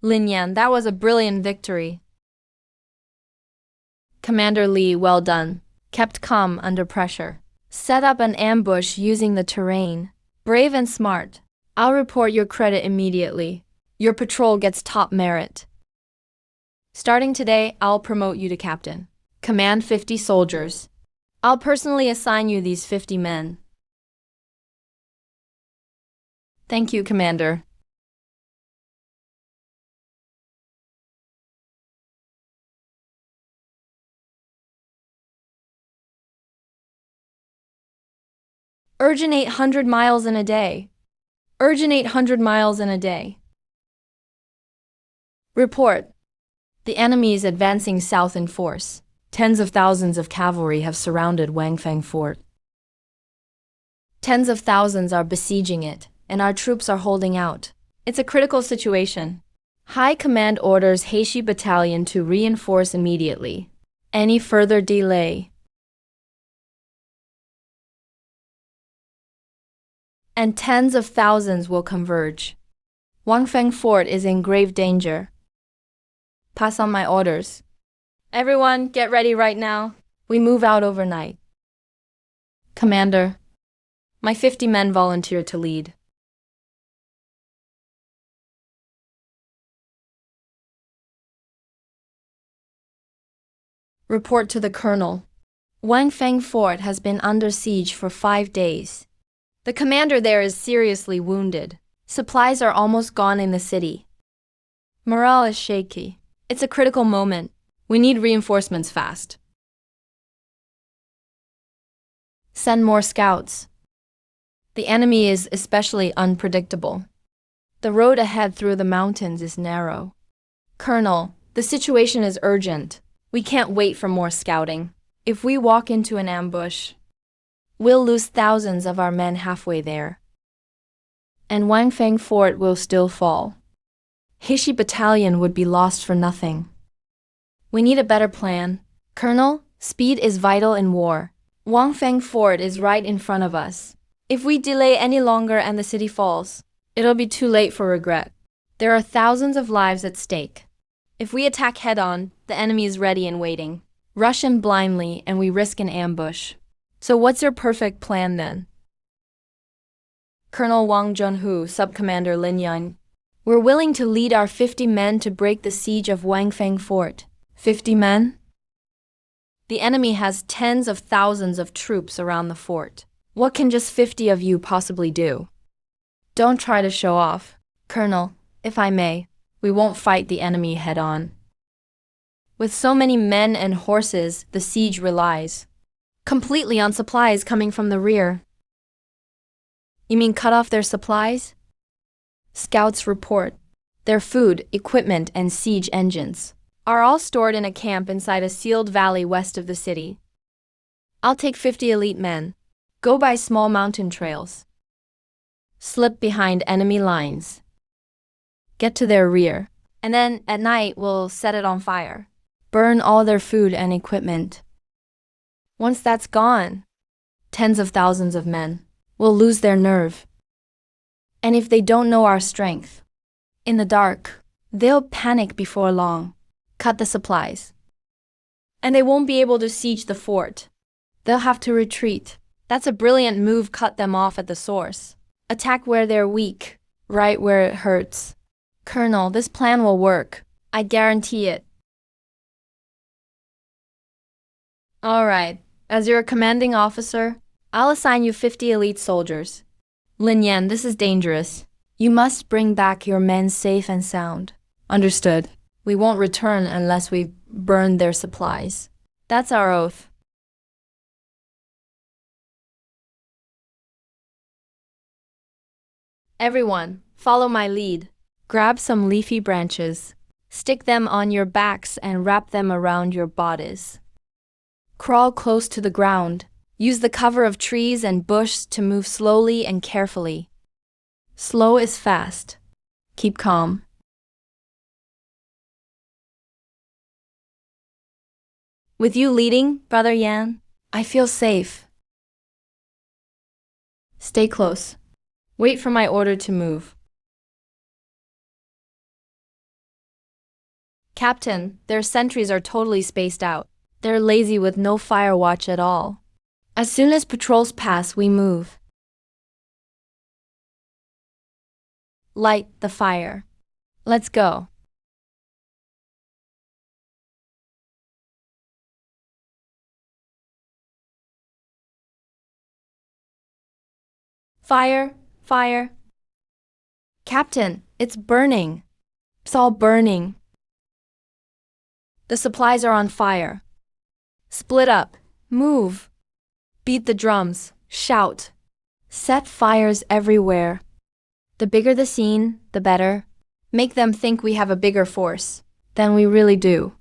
Lin Yan, that was a brilliant victory. Commander Li, well done. Kept calm under pressure. Set up an ambush using the terrain. Brave and smart. I'll report your credit immediately. Your patrol gets top merit. Starting today, I'll promote you to captain. Command 50 soldiers. I'll personally assign you these 50 men. Thank you, Commander. Urgent 800 miles in a day. Urgent 800 miles in a day. Report. The enemy is advancing south in force. Tens of thousands of cavalry have surrounded Wangfeng Fort. Tens of thousands are besieging it, and our troops are holding out. It's a critical situation. High Command orders Heishi Battalion to reinforce immediately. Any further delay, and tens of thousands will converge. Wangfeng Fort is in grave danger. Pass on my orders. Everyone, get ready right now. We move out overnight. Commander, my 50 men volunteer to lead. Report to the colonel. Wangfeng Fort has been under siege for 5 days. The commander there is seriously wounded. Supplies are almost gone in the city. Morale is shaky. It's a critical moment. We need reinforcements fast. Send more scouts. The enemy is especially unpredictable. The road ahead through the mountains is narrow. Colonel, the situation is urgent. We can't wait for more scouting. If we walk into an ambush, we'll lose thousands of our men halfway there. And Wangfeng Fort will still fall. Heishi Battalion would be lost for nothing. We need a better plan. Colonel, speed is vital in war. Wangfeng Fort is right in front of us. If we delay any longer and the city falls, it'll be too late for regret. There are thousands of lives at stake. If we attack head-on, the enemy is ready and waiting. Rush in blindly and we risk an ambush. So what's your perfect plan then? Colonel Wang Junhu, Sub-Commander Lin Yan. We're willing to lead our 50 men to break the siege of Wangfeng Fort. 50 men? The enemy has tens of thousands of troops around the fort. What can just 50 of you possibly do? Don't try to show off. Colonel, if I may, we won't fight the enemy head-on. With so many men and horses, the siege relies completely on supplies coming from the rear. You mean cut off their supplies? Scouts report. Their food, equipment, and siege engines are all stored in a camp inside a sealed valley west of the city. I'll take 50 elite men. Go by small mountain trails. Slip behind enemy lines. Get to their rear. And then, at night, we'll set it on fire. Burn all their food and equipment. Once that's gone, tens of thousands of men will lose their nerve. And if they don't know our strength, in the dark, they'll panic before long. Cut the supplies. And they won't be able to siege the fort. They'll have to retreat. That's a brilliant move. Cut them off at the source. Attack where they're weak, right where it hurts. Colonel, this plan will work. I guarantee it. All right. As your commanding officer, I'll assign you 50 elite soldiers. Lin Yan, this is dangerous. You must bring back your men safe and sound. Understood. We won't return unless we burn their supplies. That's our oath. Everyone, follow my lead. Grab some leafy branches. Stick them on your backs and wrap them around your bodies. Crawl close to the ground. Use the cover of trees and bush to move slowly and carefully. Slow is fast. Keep calm. With you leading, Brother Yan, I feel safe. Stay close. Wait for my order to move. Captain, their sentries are totally spaced out. They're lazy with no fire watch at all. As soon as patrols pass, we move. Light the fire. Let's go. Fire, fire. Captain, it's burning. It's all burning. The supplies are on fire. Split up. Move. Beat the drums. Shout. Set fires everywhere. The bigger the scene, the better. Make them think we have a bigger force than we really do.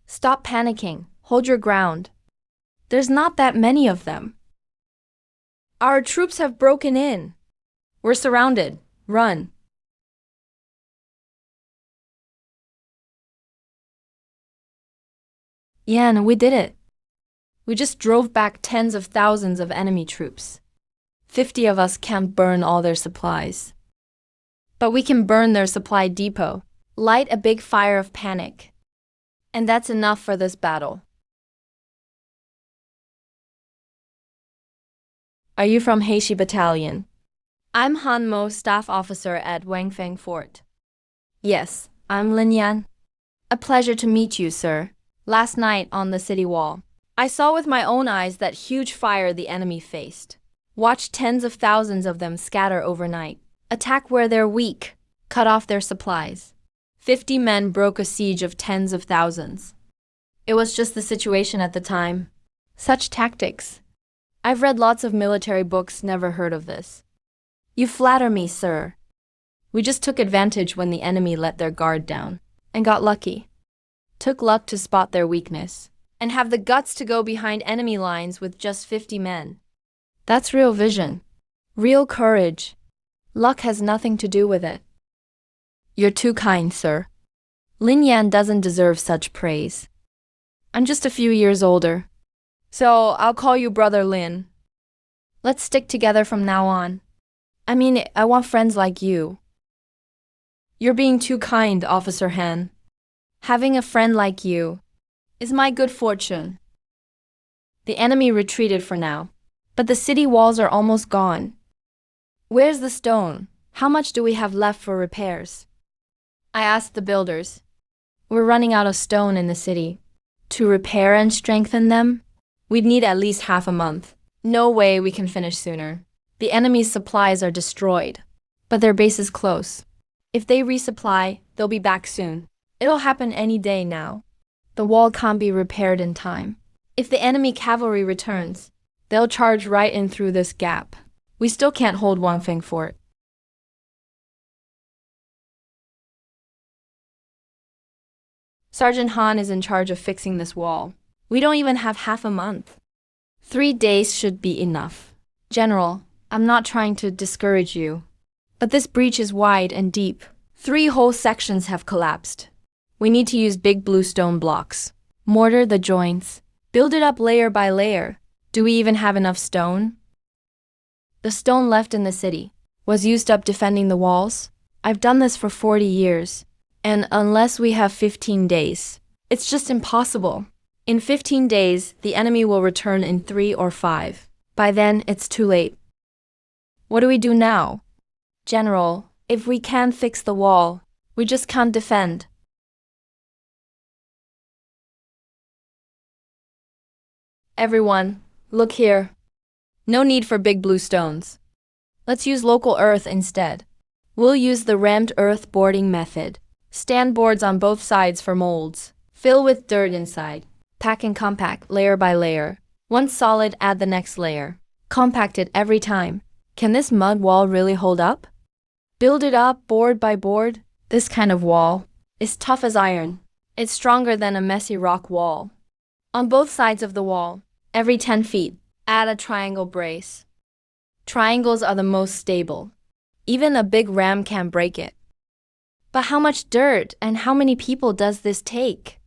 Stop panicking. Hold your ground. There's not that many of them. Our troops have broken in. We're surrounded. Run. Yan, we did it. We just drove back tens of thousands of enemy troops. 50 of us can't burn all their supplies. But we can burn their supply depot. Light a big fire of panic. And that's enough for this battle. Are you from Heishi Battalion? I'm Han Mo, staff officer at Wangfang Fort. Yes, I'm Lin Yan. A pleasure to meet you, sir. Last night on the city wall, I saw with my own eyes that huge fire the enemy faced. Watched tens of thousands of them scatter overnight. Attack where they're weak. Cut off their supplies. 50 men broke a siege of tens of thousands. It was just the situation at the time. Such tactics. I've read lots of military books, never heard of this. You flatter me, sir. We just took advantage when the enemy let their guard down, and got lucky. Took luck to spot their weakness, and have the guts to go behind enemy lines with just 50 men. That's real vision. Real courage. Luck has nothing to do with it. You're too kind, sir. Lin Yan doesn't deserve such praise. I'm just a few years older. So I'll call you Brother Lin. Let's stick together from now on. I mean, I want friends like you. You're being too kind, Officer Han. Having a friend like you is my good fortune. The enemy retreated for now, but the city walls are almost gone. Where's the stone? How much do we have left for repairs? I asked the builders. We're running out of stone in the city. To repair and strengthen them, we'd need at least half a month. No way we can finish sooner. The enemy's supplies are destroyed, but their base is close. If they resupply, they'll be back soon. It'll happen any day now. The wall can't be repaired in time. If the enemy cavalry returns, they'll charge right in through this gap. We still can't hold Wangfang Fort. Sergeant Han is in charge of fixing this wall. We don't even have half a month. 3 days should be enough. General, I'm not trying to discourage you, but this breach is wide and deep. 3 whole sections have collapsed. We need to use big blue stone blocks, mortar the joints, build it up layer by layer. Do we even have enough stone? The stone left in the city was used up defending the walls. I've done this for 40 years, and unless we have 15 days, it's just impossible. In 15 days, the enemy will return in 3 or 5. By then, it's too late. What do we do now? General, if we can't fix the wall, we just can't defend. Everyone, look here. No need for big blue stones. Let's use local earth instead. We'll use the rammed earth boarding method. Stand boards on both sides for molds. Fill with dirt inside. Pack and compact layer by layer. Once solid, add the next layer. Compact it every time. Can this mud wall really hold up? Build it up board by board. This kind of wall is tough as iron. It's stronger than a messy rock wall. On both sides of the wall, every 10 feet, add a triangle brace. Triangles are the most stable. Even a big ram can break it. But how much dirt and how many people does this take?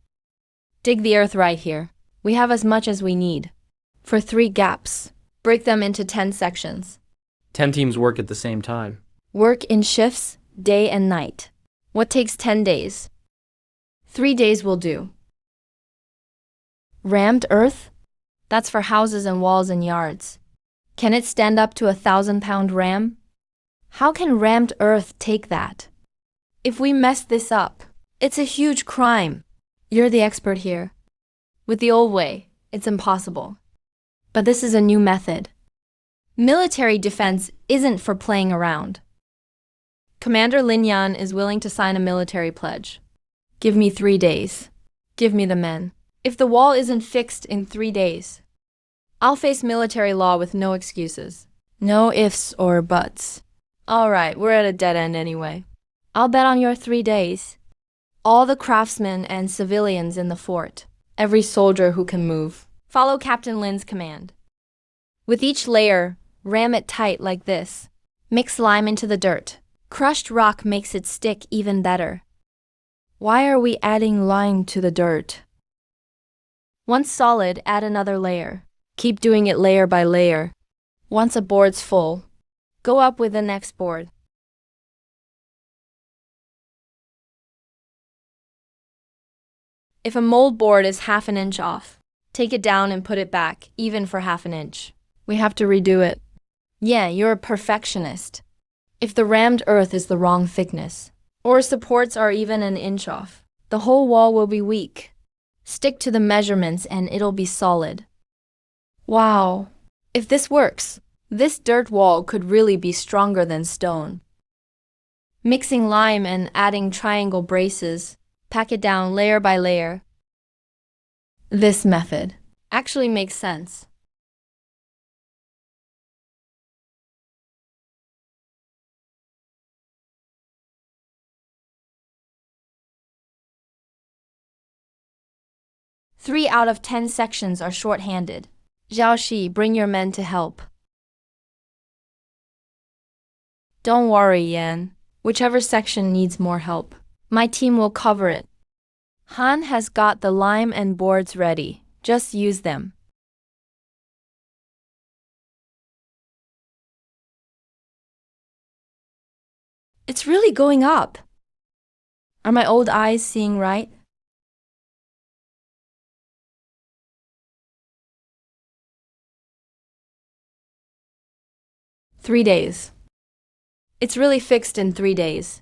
Dig the earth right here. We have as much as we need. For 3 gaps, break them into 10 sections. 10 teams work at the same time. Work in shifts, day and night. What takes 10 days? 3 days will do. Rammed earth? That's for houses and walls and yards. Can it stand up to a 1,000-pound ram? How can rammed earth take that? If we mess this up, it's a huge crime. You're the expert here. With the old way, it's impossible. But this is a new method. Military defense isn't for playing around. Commander Lin Yan is willing to sign a military pledge. Give me 3 days. Give me the men. If the wall isn't fixed in 3 days, I'll face military law with no excuses. No ifs or buts. All right, we're at a dead end anyway. I'll bet on your 3 days. All the craftsmen and civilians in the fort. Every soldier who can move. Follow Captain Lin's command. With each layer, ram it tight like this. Mix lime into the dirt. Crushed rock makes it stick even better. Why are we adding lime to the dirt? Once solid, add another layer. Keep doing it layer by layer. Once a board's full, go up with the next board. If a mold board is half an inch off, take it down and put it back, even for half an inch. We have to redo it. Yeah, you're a perfectionist. If the rammed earth is the wrong thickness, or supports are even an inch off, the whole wall will be weak. Stick to the measurements and it'll be solid. Wow. If this works, this dirt wall could really be stronger than stone. Mixing lime and adding triangle braces, pack it down layer by layer. This method actually makes sense. Three out of 10 sections are short-handed. Zhao Shi, bring your men to help. Don't worry, Yan. Whichever section needs more help, my team will cover it. Han has got the lime and boards ready. Just use them. It's really going up. Are my old eyes seeing right? Three days. It's really fixed in 3 days.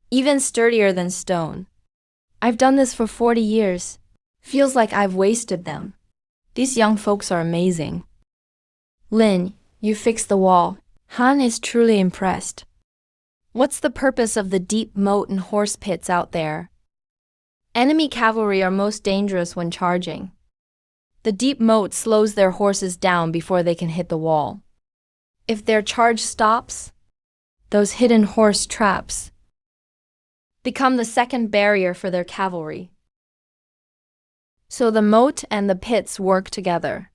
Even sturdier than stone. I've done this for 40 years. Feels like I've wasted them. These young folks are amazing. Lin, you fixed the wall. Han is truly impressed. What's the purpose of the deep moat and horse pits out there? Enemy cavalry are most dangerous when charging. The deep moat slows their horses down before they can hit the wall. If their charge stops, those hidden horse traps become the second barrier for their cavalry. So the moat and the pits work together.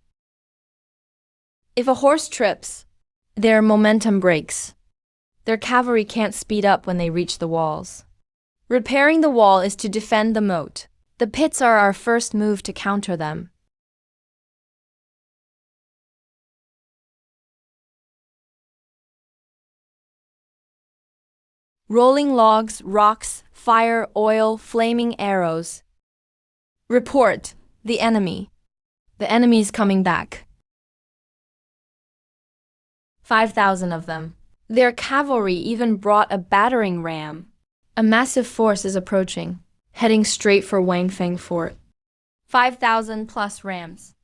If a horse trips, their momentum breaks. Their cavalry can't speed up when they reach the walls. Repairing the wall is to defend the moat. The pits are our first move to counter them. Rolling logs, rocks, fire, oil, flaming arrows. Report, the enemy. The enemy is coming back. 5,000 of them. Their cavalry even brought a battering ram. A massive force is approaching, heading straight for Wangfang Fort. 5,000 plus rams.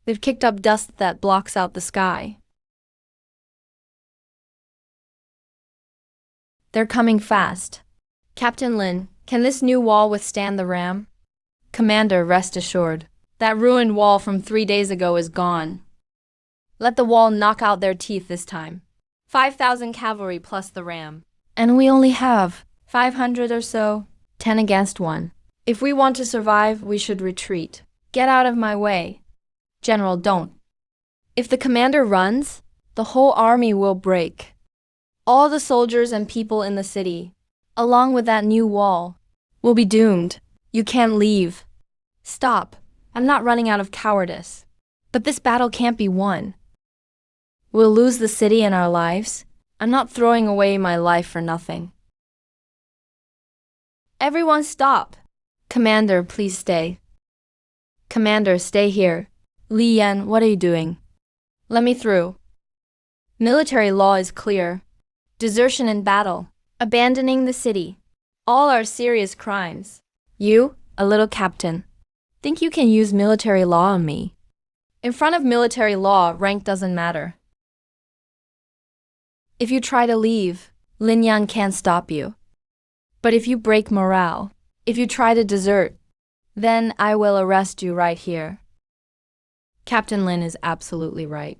They've kicked up dust that blocks out the sky. They're coming fast. Captain Lin, can this new wall withstand the ram? Commander, rest assured. That ruined wall from 3 days ago is gone. Let the wall knock out their teeth this time. 5,000 cavalry plus the ram. And we only have 500 or so, 10 against 1. If we want to survive, we should retreat. Get out of my way. General, don't. If the commander runs, the whole army will break. All the soldiers and people in the city, along with that new wall, will be doomed. You can't leave. Stop. I'm not running out of cowardice. But this battle can't be won. We'll lose the city and our lives. I'm not throwing away my life for nothing. Everyone stop. Commander, please stay. Commander, stay here. Li Yan, what are you doing? Let me through. Military law is clear. Desertion in battle. Abandoning the city. All are serious crimes. You, a little captain, think you can use military law on me? In front of military law, rank doesn't matter. If you try to leave, Lin Yan can't stop you. But if you break morale, if you try to desert, then I will arrest you right here. Captain Lin is absolutely right.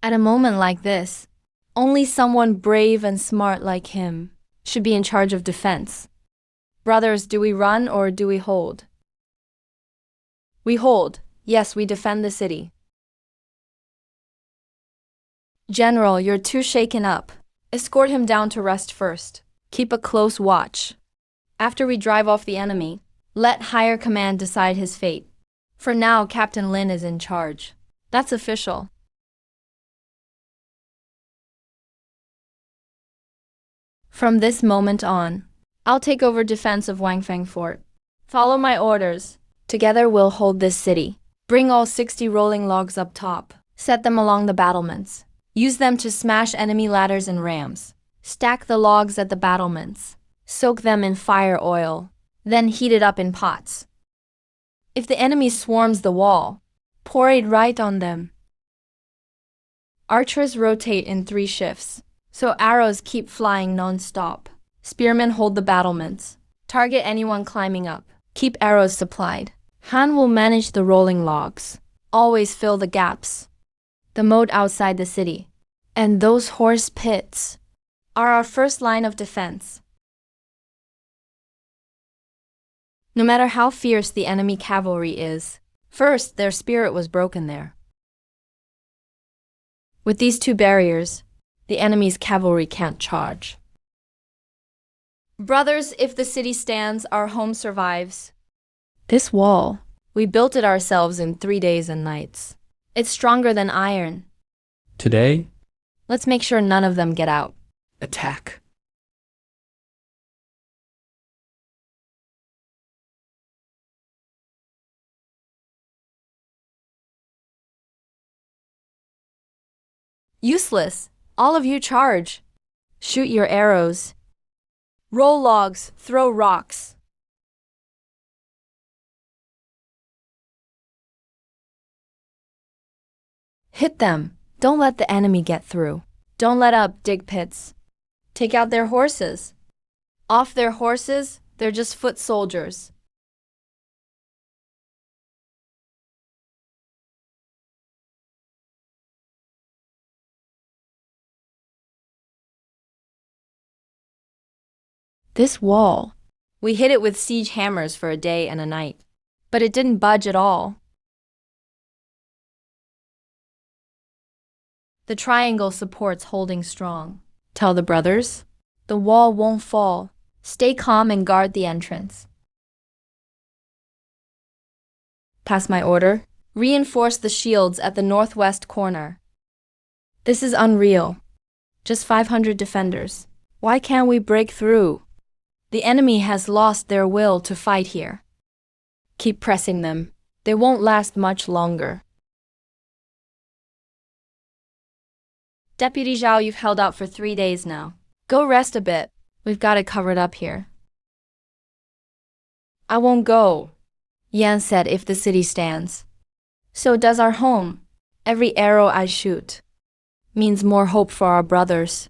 At a moment like this, only someone brave and smart like him should be in charge of defense. Brothers, do we run or do we hold? We hold. Yes, we defend the city. General, you're too shaken up. Escort him down to rest first. Keep a close watch. After we drive off the enemy, let higher command decide his fate. For now, Captain Lin is in charge. That's official. From this moment on, I'll take over defense of Wangfang Fort. Follow my orders. Together we'll hold this city. Bring all 60 rolling logs up top. Set them along the battlements. Use them to smash enemy ladders and rams. Stack the logs at the battlements. Soak them in fire oil. Then heat it up in pots. If the enemy swarms the wall, pour it right on them. Archers rotate in 3 shifts, so arrows keep flying non-stop. Spearmen hold the battlements. Target anyone climbing up. Keep arrows supplied. Han will manage the rolling logs. Always fill the gaps. The moat outside the city. And those horse pits are our first line of defense. No matter how fierce the enemy cavalry is, first their spirit was broken there. With these 2 barriers, the enemy's cavalry can't charge. Brothers, if the city stands, our home survives. This wall, we built it ourselves in 3 days and nights. It's stronger than iron. Today? Let's make sure none of them get out. Attack. Useless. All of you charge. Shoot your arrows. Roll logs, throw rocks. Hit them. Don't let the enemy get through. Don't let up, dig pits. Take out their horses. Off their horses, they're just foot soldiers. This wall, we hit it with siege hammers for a day and a night, but it didn't budge at all. The triangle supports holding strong. Tell the brothers, the wall won't fall. Stay calm and guard the entrance. Pass my order. Reinforce the shields at the northwest corner. This is unreal. Just 500 defenders. Why can't we break through? The enemy has lost their will to fight here. Keep pressing them. They won't last much longer. Deputy Zhao, you've held out for 3 days now. Go rest a bit. We've got it covered up here. I won't go, Yan said if the city stands. So does our home. Every arrow I shoot means more hope for our brothers.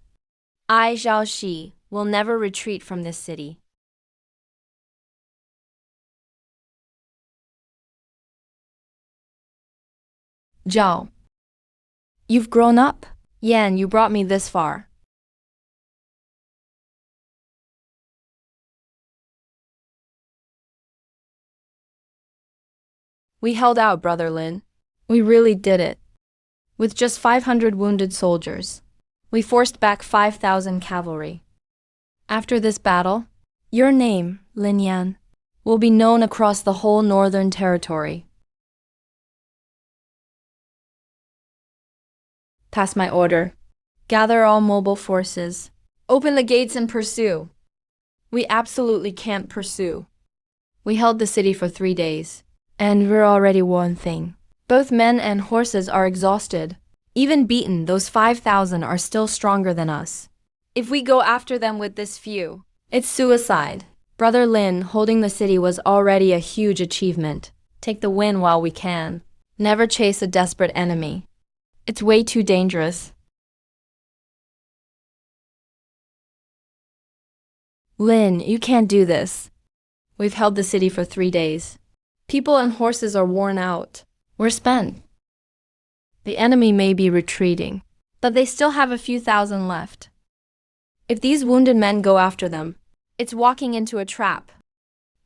I, Zhao Shi, will never retreat from this city. Zhao, you've grown up. Yan, you brought me this far. We held out, Brother Lin. We really did it. With just 500 wounded soldiers, we forced back 5,000 cavalry. After this battle, your name, Lin Yan, will be known across the whole northern territory. Pass my order. Gather all mobile forces. Open the gates and pursue. We absolutely can't pursue. We held the city for 3 days, and we're already one thing. Both men and horses are exhausted. Even beaten, those 5,000 are still stronger than us. If we go after them with this few, it's suicide. Brother Lin holding the city was already a huge achievement. Take the win while we can. Never chase a desperate enemy. It's way too dangerous. Lin, you can't do this. We've held the city for 3 days. People and horses are worn out. We're spent. The enemy may be retreating, but they still have a few thousand left. If these wounded men go after them, it's walking into a trap.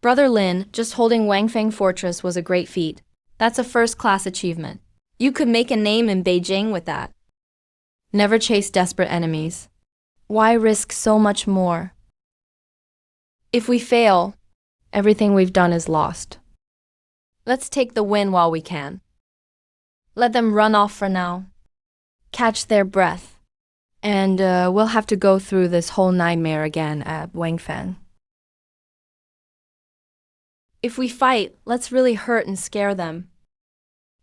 Brother Lin, just holding Wangfang Fortress was a great feat. That's a first-class achievement. You could make a name in Beijing with that. Never chase desperate enemies. Why risk so much more? If we fail, everything we've done is lost. Let's take the win while we can. Let them run off for now. Catch their breath. And we'll have to go through this whole nightmare again at Wangfang. If we fight, let's really hurt and scare them.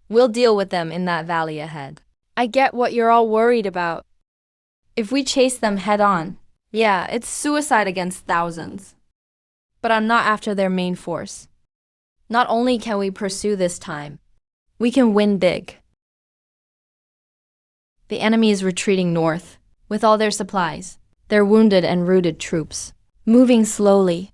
We'll deal with them in that valley ahead. I get what you're all worried about. If we chase them head on, yeah, it's suicide against thousands. But I'm not after their main force. Not only can we pursue this time, we can win big. The enemy is retreating north, with all their supplies, their wounded and routed troops, moving slowly,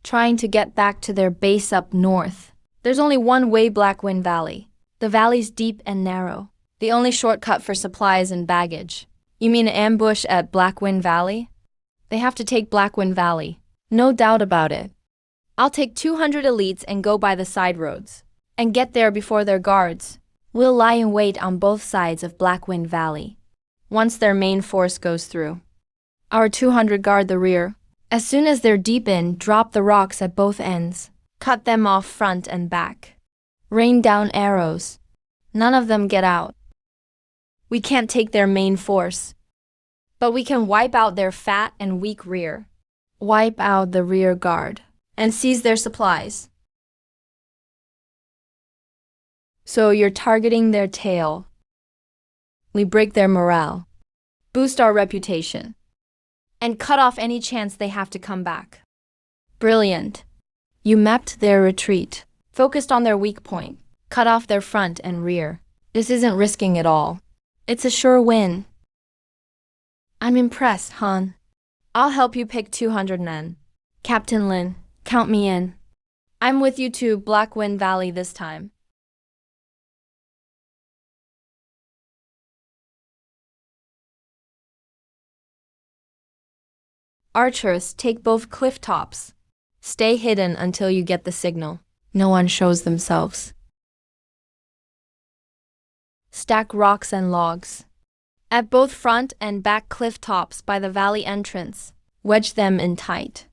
trying to get back to their base up north. There's only one way, Blackwind Valley. The valley's deep and narrow, the only shortcut for supplies and baggage. You mean an ambush at Blackwind Valley? They have to take Blackwind Valley, no doubt about it. I'll take 200 elites and go by the side roads, and get there before their guards. We'll lie in wait on both sides of Blackwind Valley, once their main force goes through. Our 200 guard the rear. As soon as they're deep in, drop the rocks at both ends. Cut them off front and back. Rain down arrows. None of them get out. We can't take their main force, but we can wipe out their fat and weak rear. Wipe out the rear guard and seize their supplies. So you're targeting their tail. We break their morale, boost our reputation, and cut off any chance they have to come back. Brilliant. You mapped their retreat, focused on their weak point, cut off their front and rear. This isn't risking it all. It's a sure win. I'm impressed, Han. I'll help you pick 200 men. Captain Lin, count me in. I'm with you to Blackwind Valley this time. Archers, take both cliff tops. Stay hidden until you get the signal. No one shows themselves. Stack rocks and logs. At both front and back cliff tops by the valley entrance, wedge them in tight.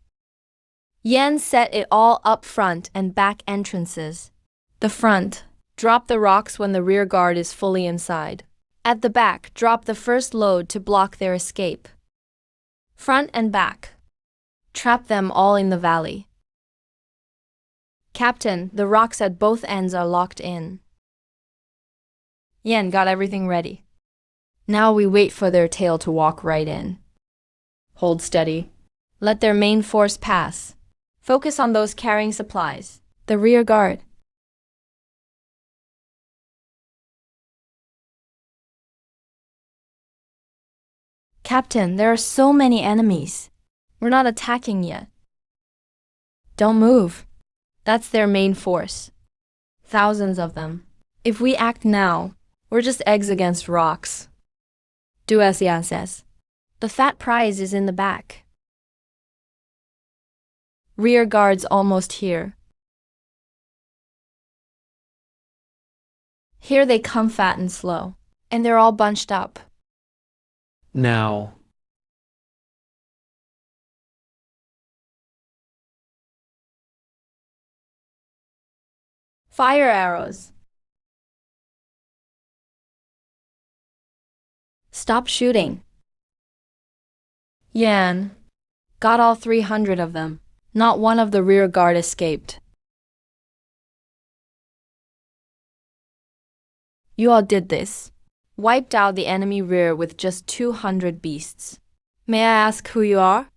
Yan set it all up front and back entrances. The front, drop the rocks when the rear guard is fully inside. At the back, drop the first load to block their escape. Front and back. Trap them all in the valley. Captain, the rocks at both ends are locked in. Yan got everything ready. Now we wait for their tail to walk right in. Hold steady. Let their main force pass. Focus on those carrying supplies. The rear guard. Captain, there are so many enemies. We're not attacking yet. Don't move. That's their main force. Thousands of them. If we act now, we're just eggs against rocks. Do as Yan says. The fat prize is in the back. Rear guard's almost here. Here they come fat and slow. And they're all bunched up. Now. Fire arrows. Stop shooting. Yan. Got all 300 of them. Not one of the rear guard escaped. You all did this. Wiped out the enemy rear with just 200 beasts. May I ask who you are?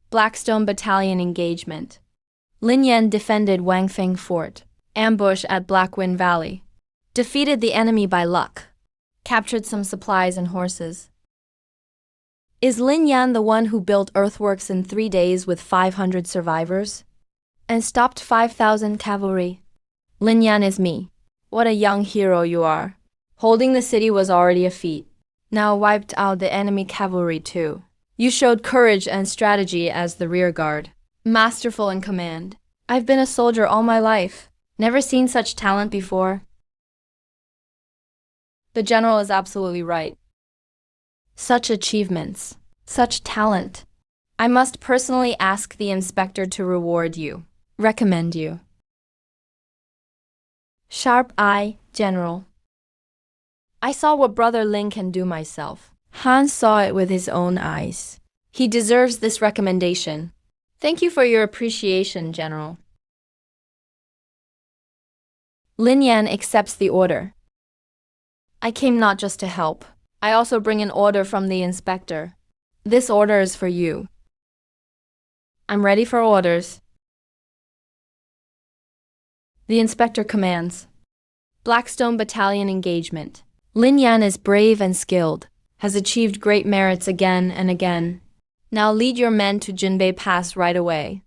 Blackstone Battalion engagement. Lin Yan defended Wangfeng Fort. Ambush at Blackwind Valley. Defeated the enemy by luck. Captured some supplies and horses. Is Lin Yan the one who built earthworks in 3 days with 500 survivors? And stopped 5,000 cavalry? Lin Yan is me. What a young hero you are. Holding the city was already a feat. Now wiped out the enemy cavalry too. You showed courage and strategy as the rear guard. Masterful in command. I've been a soldier all my life. Never seen such talent before. The general is absolutely right. Such achievements. Such talent. I must personally ask the inspector to reward you. Recommend you. Sharp eye, General. I saw what Brother Lin can do myself. Han saw it with his own eyes. He deserves this recommendation. Thank you for your appreciation, General. Lin Yan accepts the order. I came not just to help. I also bring an order from the inspector. This order is for you. I'm ready for orders. The inspector commands. Blackstone Battalion engagement. Lin Yan is brave and skilled, has achieved great merits again and again. Now lead your men to Jinbei Pass right away.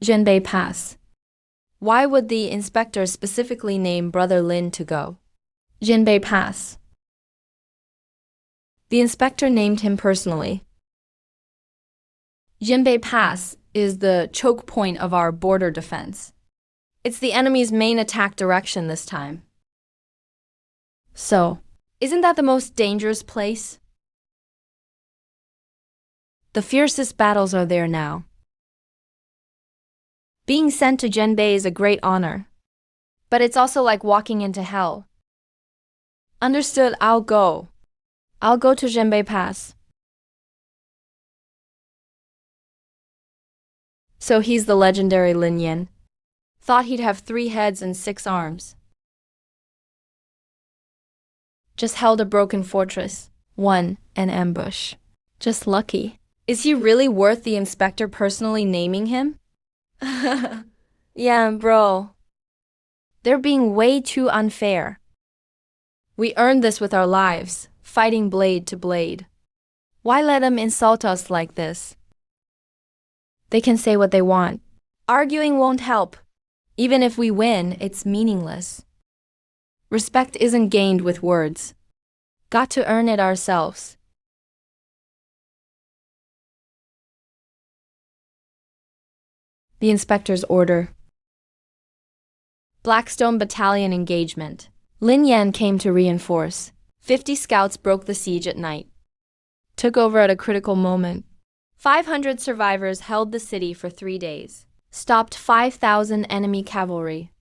Jinbei Pass. Why would the inspector specifically name Brother Lin to go? Jinbei Pass. The inspector named him personally. Jinbei Pass is the choke point of our border defense. It's the enemy's main attack direction this time. So, isn't that the most dangerous place? The fiercest battles are there now. Being sent to Jinbei is a great honor. But it's also like walking into hell. Understood, I'll go. I'll go to Jinbei Pass. So he's the legendary Lin Yan. Thought he'd have 3 heads and 6 arms. Just held a broken fortress. Won an ambush. Just lucky. Is he really worth the inspector personally naming him? Yeah, bro. They're being way too unfair. We earned this with our lives, fighting blade to blade. Why let them insult us like this? They can say what they want. Arguing won't help. Even if we win, it's meaningless. Respect isn't gained with words. Got to earn it ourselves. The inspector's order. Blackstone Battalion engagement. Lin Yan came to reinforce. 50 scouts broke the siege at night. Took over at a critical moment. 500 survivors held the city for 3 days. Stopped 5,000 enemy cavalry.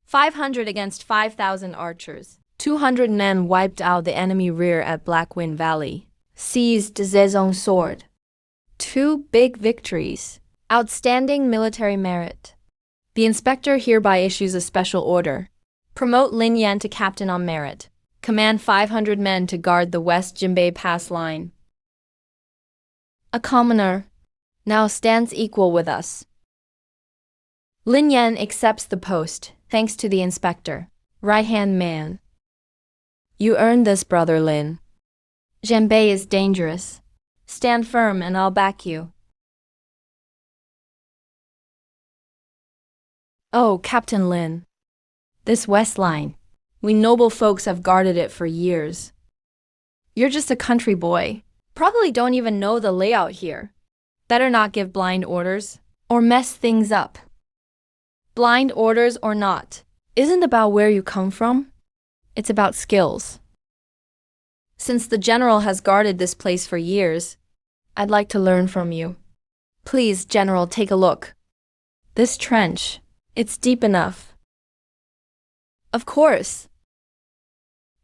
500 against 5,000 archers. 200 men wiped out the enemy rear at Blackwind Valley. Seized Zezong's sword. 2 big victories. Outstanding military merit. The inspector hereby issues a special order. Promote Lin Yan to captain on merit. Command 500 men to guard the West Jinbei Pass line. A commoner now stands equal with us. Lin Yan accepts the post, thanks to the inspector. Right-hand man. You earned this, Brother Lin. Jinbei is dangerous. Stand firm and I'll back you. Oh, Captain Lin. This West line. We noble folks have guarded it for years. You're just a country boy. Probably don't even know the layout here. Better not give blind orders, or mess things up. Blind orders or not, isn't about where you come from. It's about skills. Since the general has guarded this place for years, I'd like to learn from you. Please, General, take a look. This trench, it's deep enough. Of course.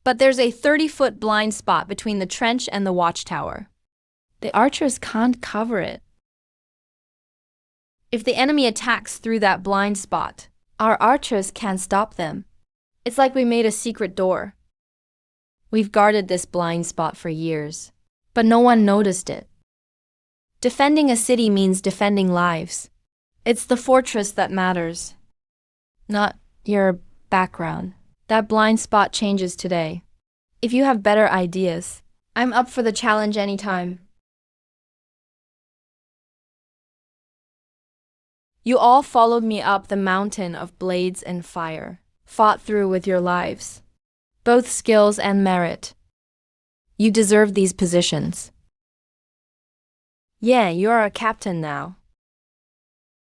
But there's a 30-foot blind spot between the trench and the watchtower. The archers can't cover it. If the enemy attacks through that blind spot, our archers can't stop them. It's like we made a secret door. We've guarded this blind spot for years, but no one noticed it. Defending a city means defending lives. It's the fortress that matters, not your background. That blind spot changes today. If you have better ideas, I'm up for the challenge anytime. You all followed me up the mountain of blades and fire, fought through with your lives. Both skills and merit. You deserve these positions. Yeah, you're a captain now.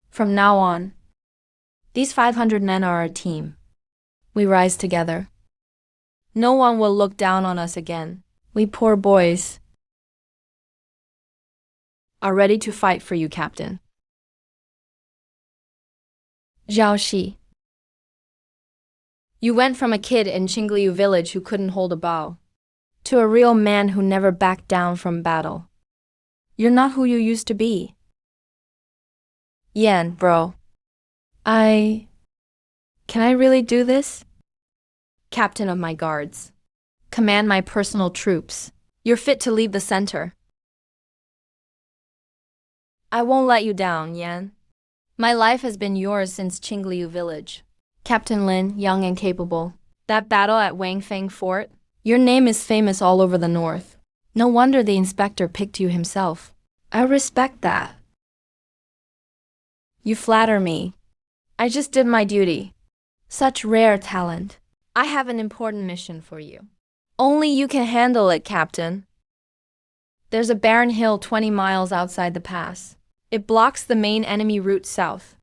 From now on, these 500 men are our team. We rise together. No one will look down on us again. We poor boys are ready to fight for you, Captain. Zhao Shi. You went from a kid in Qingliu village who couldn't hold a bow to a real man who never backed down from battle. You're not who you used to be. Yan, bro. Can I really do this? Captain of my guards. Command my personal troops. You're fit to lead the center. I won't let you down, Yan. My life has been yours since Qingliu village. Captain Lin, young and capable. That battle at Wangfeng Fort, your name is famous all over the north. No wonder the inspector picked you himself. I respect that. You flatter me. I just did my duty. Such rare talent. I have an important mission for you. Only you can handle it, Captain. There's a barren hill 20 miles outside the pass. It blocks the main enemy route south.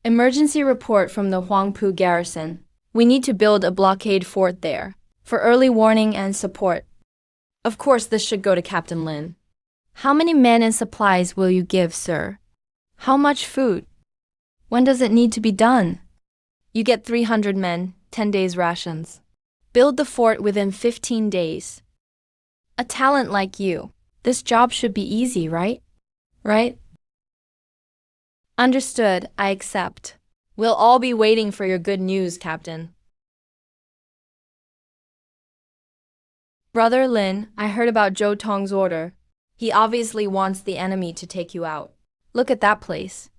Emergency report from the Huangpu garrison. We need to build a blockade fort there, for early warning and support. Of course, this should go to Captain Lin. How many men and supplies will you give, sir? How much food? When does it need to be done? You get 300 men, 10 days rations. Build the fort within 15 days. A talent like you, this job should be easy, right? Right? Understood, I accept. We'll all be waiting for your good news, Captain. Brother Lin, I heard about Zhou Tong's order. He obviously wants the enemy to take you out. Look at that place.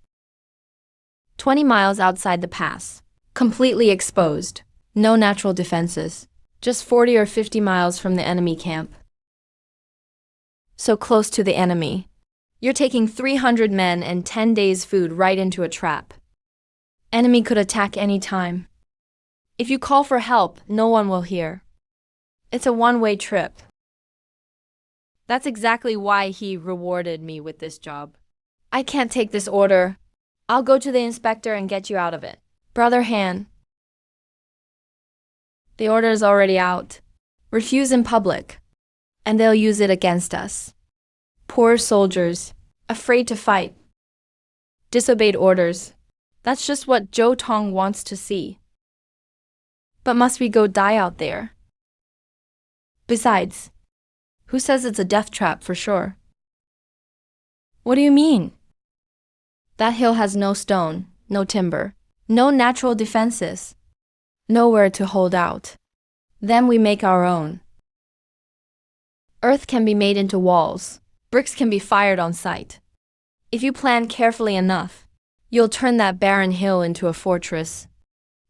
20 miles outside the pass. Completely exposed. No natural defenses. Just 40 or 50 miles from the enemy camp. So close to the enemy. You're taking 300 men and 10 days' food right into a trap. Enemy could attack any time. If you call for help, no one will hear. It's a one-way trip. That's exactly why he rewarded me with this job. I can't take this order. I'll go to the inspector and get you out of it. Brother Han. The order is already out. Refuse in public, and they'll use it against us. Poor soldiers, afraid to fight. Disobeyed orders. That's just what Zhou Tong wants to see. But must we go die out there? Besides, who says it's a death trap for sure? What do you mean? That hill has no stone, no timber, no natural defenses, nowhere to hold out. Then we make our own. Earth can be made into walls. Bricks can be fired on site. If you plan carefully enough, you'll turn that barren hill into a fortress.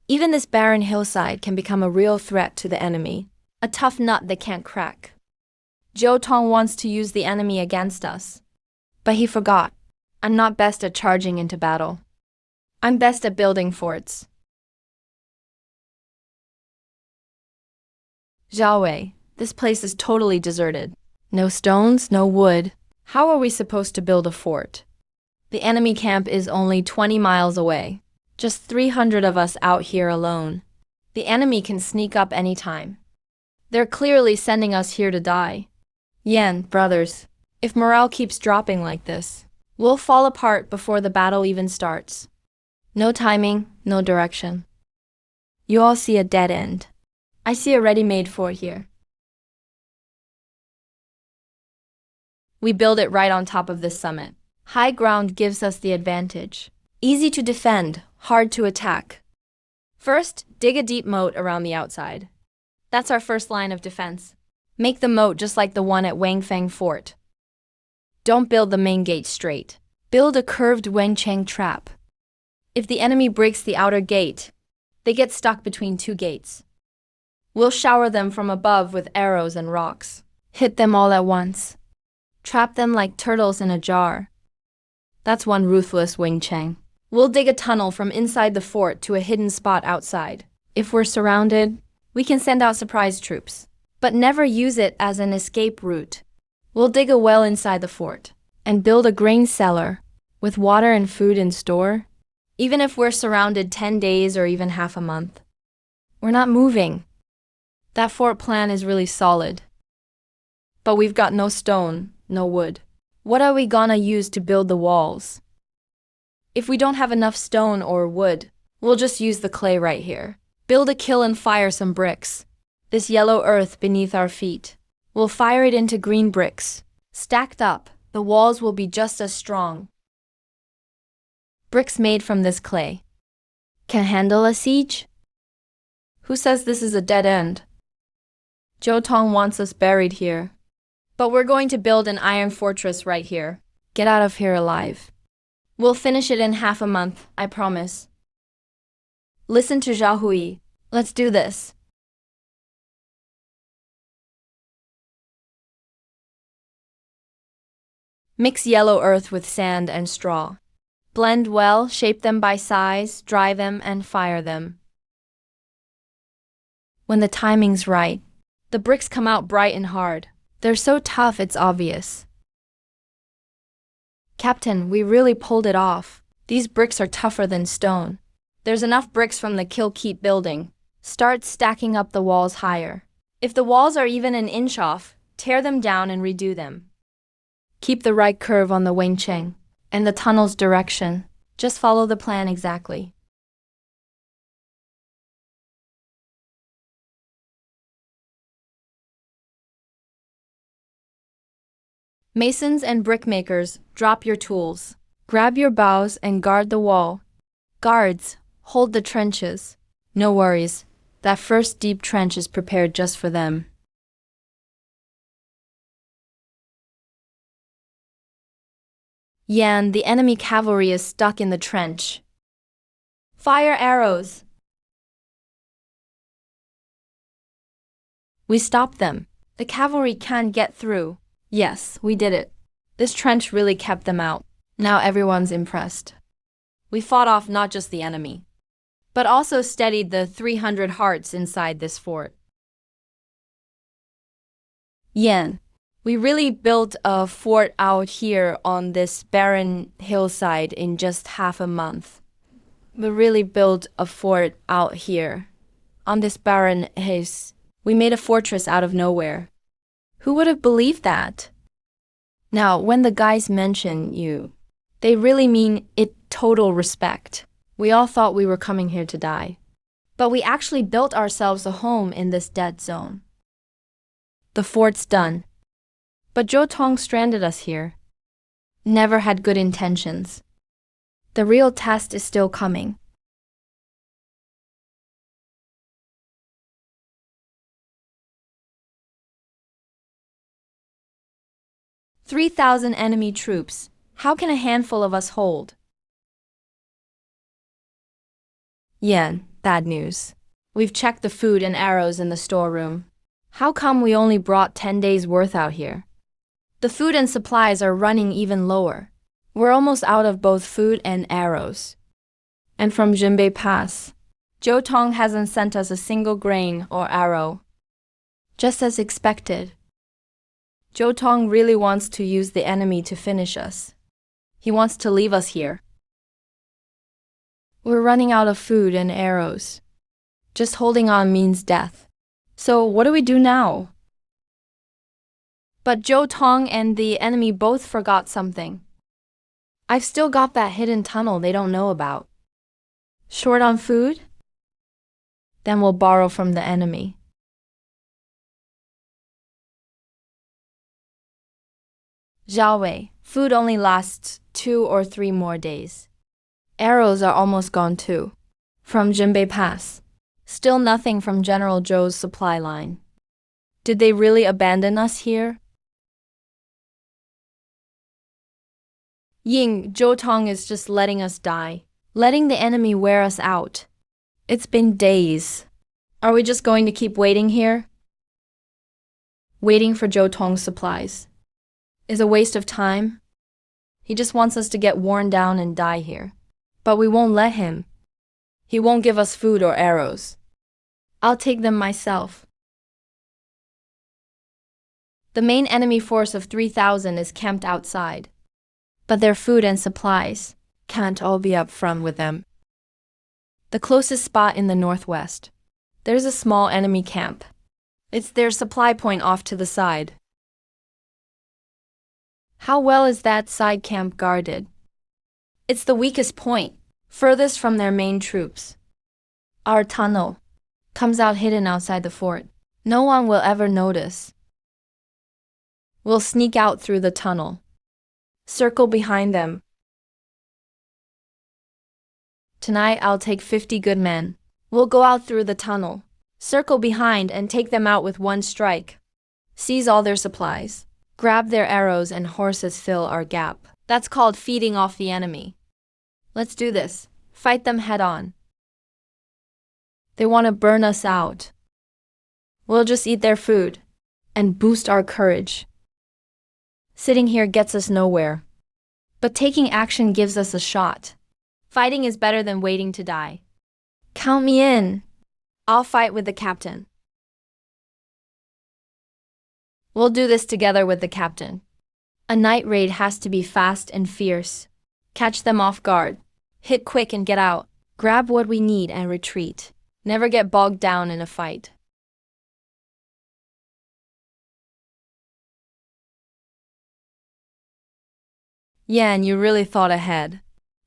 Even this barren hillside can become a real threat to the enemy, a tough nut they can't crack. Zhou Tong wants to use the enemy against us. But he forgot. I'm not best at charging into battle. I'm best at building forts. Zhao, this place is totally deserted. No stones, no wood. How are we supposed to build a fort? The enemy camp is only 20 miles away. Just 300 of us out here alone. The enemy can sneak up anytime. They're clearly sending us here to die. Yan, brothers, if morale keeps dropping like this, we'll fall apart before the battle even starts. No timing, no direction. You all see a dead end. I see a ready-made fort here. We build it right on top of this summit. High ground gives us the advantage. Easy to defend, hard to attack. First, dig a deep moat around the outside. That's our first line of defense. Make the moat just like the one at Wangfang Fort. Don't build the main gate straight. Build a curved Wenchang trap. If the enemy breaks the outer gate, they get stuck between two gates. We'll shower them from above with arrows and rocks. Hit them all at once. Trap them like turtles in a jar. That's one ruthless Wing Chang. We'll dig a tunnel from inside the fort to a hidden spot outside. If we're surrounded, we can send out surprise troops, but never use it as an escape route. We'll dig a well inside the fort and build a grain cellar with water and food in store. Even if we're surrounded 10 days or even half a month, we're not moving. That fort plan is really solid. But we've got no stone, no wood. What are we gonna use to build the walls? If we don't have enough stone or wood, we'll just use the clay right here. Build a kiln and fire some bricks. This yellow earth beneath our feet. We'll fire it into green bricks. Stacked up, the walls will be just as strong. Bricks made from this clay can handle a siege? Who says this is a dead end? Zhou Tong wants us buried here. But we're going to build an iron fortress right here. Get out of here alive. We'll finish it in half a month, I promise. Listen to Zhao Hui. Let's do this. Mix yellow earth with sand and straw. Blend well, shape them by size, dry them, and fire them. When the timing's right, the bricks come out bright and hard. They're so tough it's obvious. Captain, we really pulled it off. These bricks are tougher than stone. There's enough bricks from the kill keep building. Start stacking up the walls higher. If the walls are even an inch off, tear them down and redo them. Keep the right curve on the Wencheng and the tunnel's direction. Just follow the plan exactly. Masons and brickmakers, drop your tools. Grab your bows and guard the wall. Guards, hold the trenches. No worries, that first deep trench is prepared just for them. Yan, the enemy cavalry is stuck in the trench. Fire arrows. We stopped them. The cavalry can't get through. Yes, we did it. This trench really kept them out. Now everyone's impressed. We fought off not just the enemy, but also steadied the 300 hearts inside this fort. Yan, we really built a fort out here on this barren hillside in just half a month. We really built a fort out here on this barren hills. We made a fortress out of nowhere. Who would have believed that? Now, when the guys mention you, they really mean it total respect. We all thought we were coming here to die. But we actually built ourselves a home in this dead zone. The fort's done. But Zhou Tong stranded us here. Never had good intentions. The real test is still coming. 3,000 enemy troops. How can a handful of us hold? Yan, bad news. We've checked the food and arrows in the storeroom. How come we only brought 10 days' worth out here? The food and supplies are running even lower. We're almost out of both food and arrows. And from Jinbei Pass, Zhou Tong hasn't sent us a single grain or arrow. Just as expected. Zhou Tong really wants to use the enemy to finish us. He wants to leave us here. We're running out of food and arrows. Just holding on means death. So what do we do now? But Zhou Tong and the enemy both forgot something. I've still got that hidden tunnel they don't know about. Short on food? Then we'll borrow from the enemy. Zhao Wei, food only lasts 2 or 3 more days. Arrows are almost gone too. From Jinbei Pass. Still nothing from General Zhou's supply line. Did they really abandon us here? Ying, Zhou Tong is just letting us die. Letting the enemy wear us out. It's been days. Are we just going to keep waiting here? Waiting for Zhou Tong's supplies is a waste of time. He just wants us to get worn down and die here. But we won't let him. He won't give us food or arrows. I'll take them myself. The main enemy force of 3,000 is camped outside. But their food and supplies can't all be up front with them. The closest spot in the northwest. There's a small enemy camp. It's their supply point off to the side. How well is that side camp guarded? It's the weakest point, furthest from their main troops. Our tunnel comes out hidden outside the fort. No one will ever notice. We'll sneak out through the tunnel. Circle behind them. Tonight I'll take 50 good men. We'll go out through the tunnel, circle behind and take them out with one strike. Seize all their supplies. Grab their arrows and horses, fill our gap. That's called feeding off the enemy. Let's do this. Fight them head on. They want to burn us out. We'll just eat their food and boost our courage. Sitting here gets us nowhere. But taking action gives us a shot. Fighting is better than waiting to die. Count me in. I'll fight with the captain. We'll do this together with the captain. A night raid has to be fast and fierce. Catch them off guard. Hit quick and get out. Grab what we need and retreat. Never get bogged down in a fight. Yan, you really thought ahead.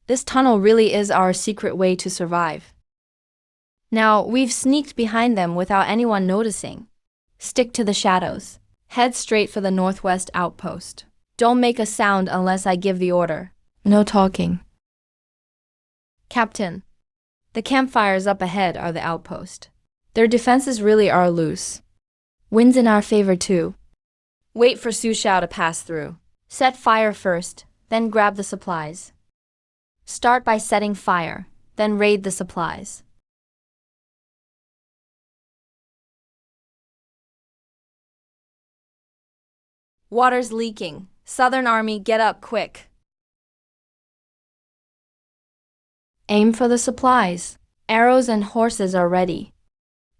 This tunnel really is our secret way to survive. Now, we've sneaked behind them without anyone noticing. Stick to the shadows. Head straight for the northwest outpost. Don't make a sound unless I give the order. No talking. Captain, the campfires up ahead are the outpost. Their defenses really are loose. Wind's in our favor too. Wait for Su Xiao to pass through. Set fire first, then grab the supplies. Start by setting fire, then raid the supplies. Water's leaking. Southern Army, get up quick. Aim for the supplies. Arrows and horses are ready.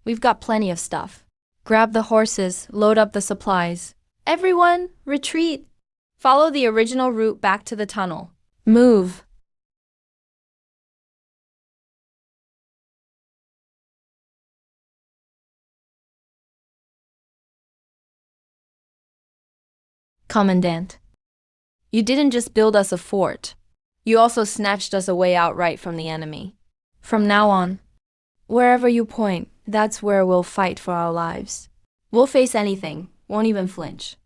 We've got plenty of stuff. Grab the horses, load up the supplies. Everyone, retreat. Follow the original route back to the tunnel. Move. Commandant, you didn't just build us a fort. You also snatched us away outright from the enemy. From now on, wherever you point, that's where we'll fight for our lives. We'll face anything, won't even flinch.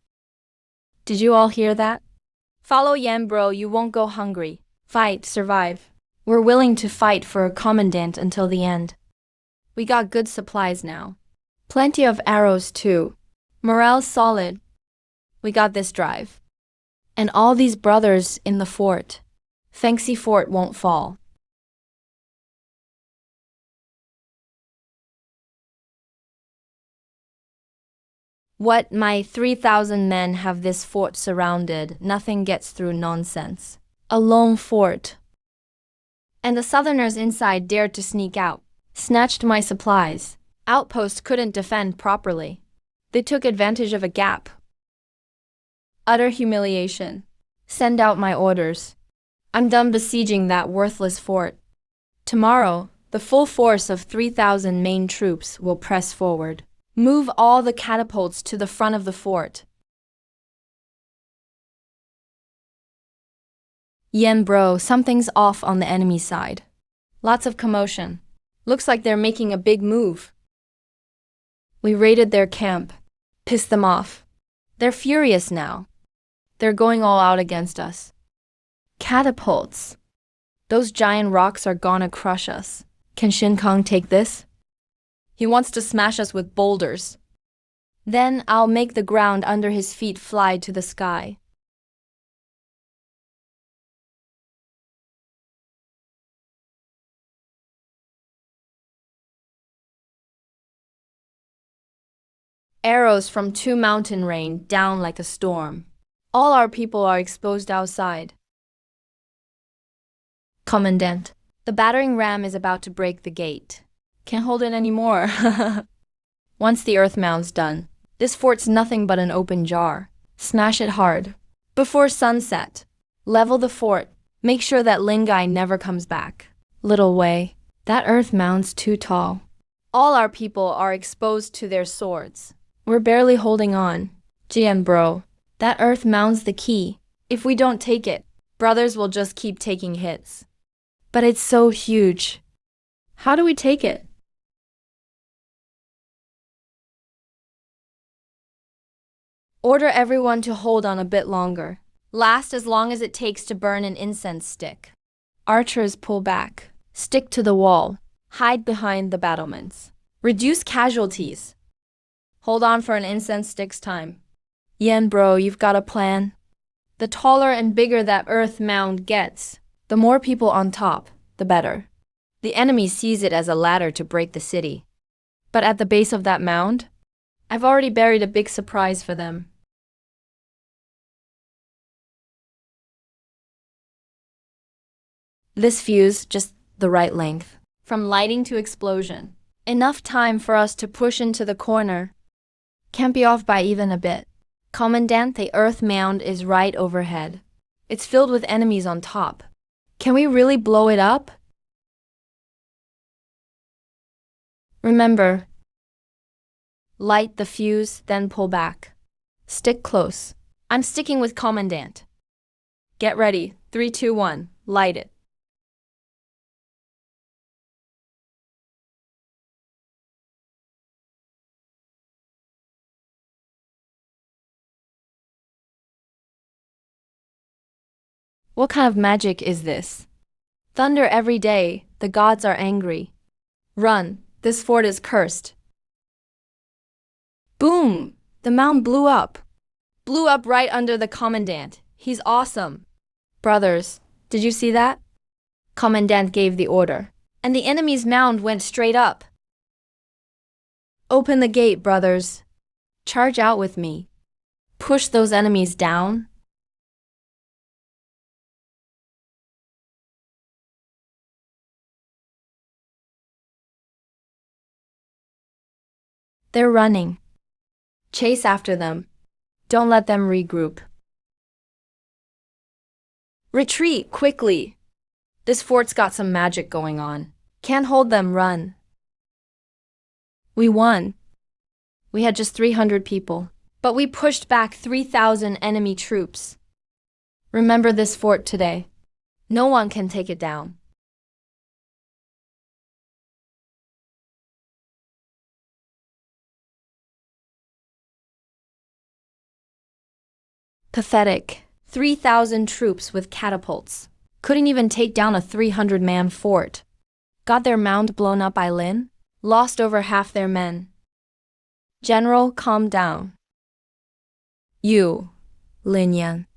Did you all hear that? Follow Yan, bro, you won't go hungry. Fight, survive. We're willing to fight for a commandant until the end. We got good supplies now. Plenty of arrows too. Morale's solid. We got this drive. And all these brothers in the fort. Fengxi Fort won't fall. What, my 3,000 men have this fort surrounded, nothing gets through nonsense. A lone fort. And the Southerners inside dared to sneak out, snatched my supplies. Outpost couldn't defend properly. They took advantage of a gap. Utter humiliation. Send out my orders. I'm done besieging that worthless fort. Tomorrow, the full force of 3,000 main troops will press forward. Move all the catapults to the front of the fort. Yen bro, something's off on the enemy side. Lots of commotion. Looks like they're making a big move. We raided their camp. Pissed them off. They're furious now. They're going all out against us. Catapults. Those giant rocks are gonna crush us. Can Shin Kong take this? He wants to smash us with boulders. Then I'll make the ground under his feet fly to the sky. Arrows from 2 mountain rain down like a storm. All our people are exposed outside. Commandant, the battering ram is about to break the gate. Can't hold it anymore. Once the earth mound's done, this fort's nothing but an open jar. Smash it hard. Before sunset, level the fort. Make sure that Lingai never comes back. Little Wei, that earth mound's too tall. All our people are exposed to their swords. We're barely holding on. GM bro, that earth mound's the key. If we don't take it, brothers will just keep taking hits. But it's so huge. How do we take it? Order everyone to hold on a bit longer. Last as long as it takes to burn an incense stick. Archers pull back. Stick to the wall. Hide behind the battlements. Reduce casualties. Hold on for an incense stick's time. Yen bro, you've got a plan? The taller and bigger that earth mound gets, the more people on top, the better. The enemy sees it as a ladder to break the city. But at the base of that mound, I've already buried a big surprise for them. This fuse, just the right length. From lighting to explosion. Enough time for us to push into the corner. Can't be off by even a bit. Commandant, the earth mound is right overhead. It's filled with enemies on top. Can we really blow it up? Remember, light the fuse, then pull back. Stick close. I'm sticking with Commandant. Get ready. 3, 2, 1. Light it. What kind of magic is this? Thunder every day. The gods are angry. Run. This fort is cursed. Boom! The mound blew up. Blew up right under the Commandant. He's awesome. Brothers, did you see that? Commandant gave the order, and the enemy's mound went straight up. Open the gate, brothers. Charge out with me. Push those enemies down. They're running. Chase after them. Don't let them regroup. Retreat, quickly. This fort's got some magic going on. Can't hold them, run. We won. We had just 300 people, but we pushed back 3,000 enemy troops. Remember this fort today. No one can take it down. Pathetic. 3,000 troops with catapults. Couldn't even take down a 300-man fort. Got their mound blown up by Lin? Lost over half their men. General, calm down. You, Lin Yan.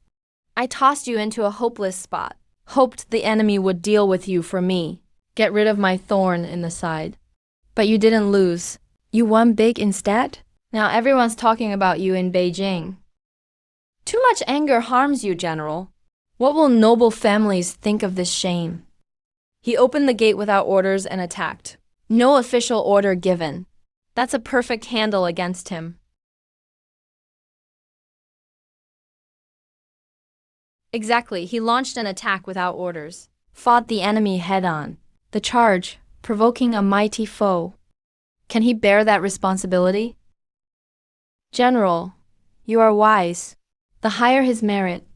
I tossed you into a hopeless spot, hoped the enemy would deal with you for me, get rid of my thorn in the side. But you didn't lose. You won big instead? Now everyone's talking about you in Beijing. Too much anger harms you, General. What will noble families think of this shame? He opened the gate without orders and attacked. No official order given. That's a perfect handle against him. Exactly, he launched an attack without orders, fought the enemy head-on. The charge, provoking a mighty foe. Can he bear that responsibility? General, you are wise. The higher his merit,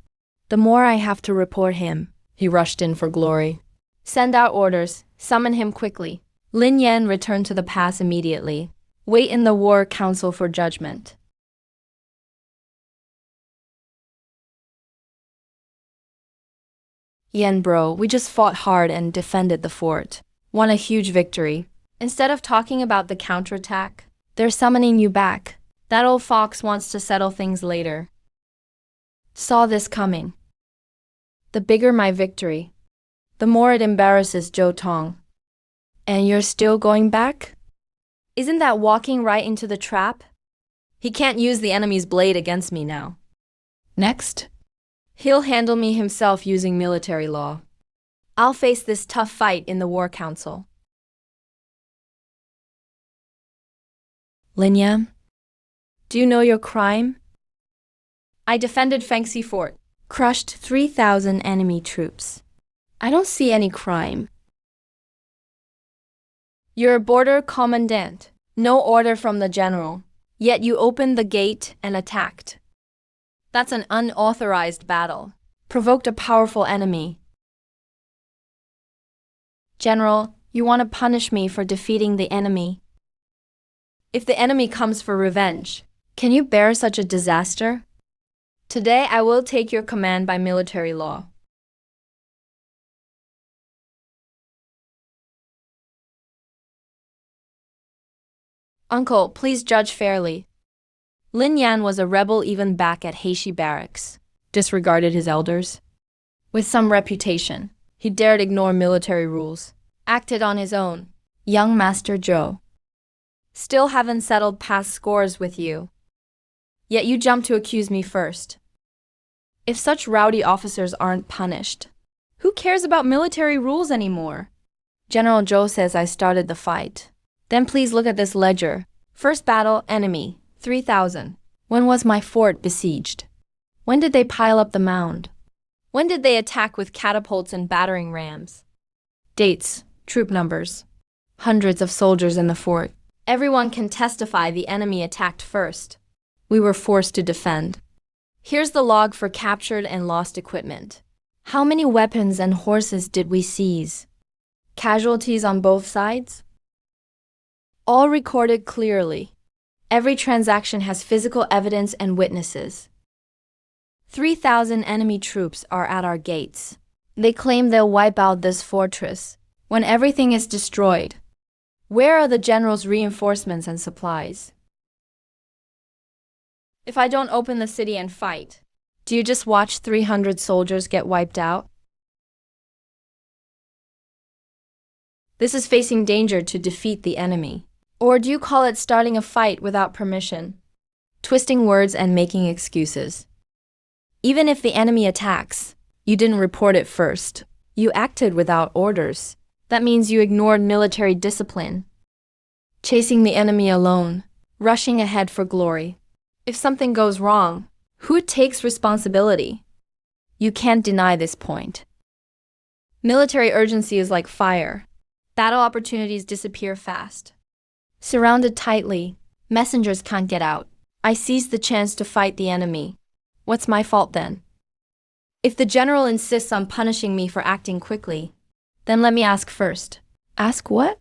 the more I have to report him. He rushed in for glory. Send out orders, summon him quickly. Lin Yan returned to the pass immediately. Wait in the war council for judgment. Yan bro, we just fought hard and defended the fort. Won a huge victory. Instead of talking about the counterattack, they're summoning you back. That old fox wants to settle things later. Saw this coming. The bigger my victory, the more it embarrasses Zhou Tong. And you're still going back? Isn't that walking right into the trap? He can't use the enemy's blade against me now. Next, he'll handle me himself using military law. I'll face this tough fight in the war council. Lin Yan, do you know your crime? I defended Fengxi Fort, crushed 3,000 enemy troops. I don't see any crime. You're a border commandant, no order from the general, yet you opened the gate and attacked. That's an unauthorized battle, provoked a powerful enemy. General, you want to punish me for defeating the enemy. If the enemy comes for revenge, can you bear such a disaster? Today I will take your command by military law. Uncle, please judge fairly. Lin Yan was a rebel even back at Heishi Barracks. Disregarded his elders. With some reputation, he dared ignore military rules. Acted on his own. Young Master Zhou. Still haven't settled past scores with you. Yet you jump to accuse me first. If such rowdy officers aren't punished, who cares about military rules anymore? General Zhou says I started the fight. Then please look at this ledger. First battle, enemy, 3,000. When was my fort besieged? When did they pile up the mound? When did they attack with catapults and battering rams? Dates, troop numbers. Hundreds of soldiers in the fort. Everyone can testify the enemy attacked first. We were forced to defend. Here's the log for captured and lost equipment. How many weapons and horses did we seize? Casualties on both sides? All recorded clearly. Every transaction has physical evidence and witnesses. 3,000 enemy troops are at our gates. They claim they'll wipe out this fortress when everything is destroyed. Where are the general's reinforcements and supplies? If I don't open the city and fight, do you just watch 300 soldiers get wiped out? This is facing danger to defeat the enemy. Or do you call it starting a fight without permission? Twisting words and making excuses. Even if the enemy attacks, you didn't report it first. You acted without orders. That means you ignored military discipline. Chasing the enemy alone, rushing ahead for glory. If something goes wrong, who takes responsibility? You can't deny this point. Military urgency is like fire. Battle opportunities disappear fast. Surrounded tightly, messengers can't get out. I seized the chance to fight the enemy. What's my fault then? If the general insists on punishing me for acting quickly, then let me ask first. Ask what?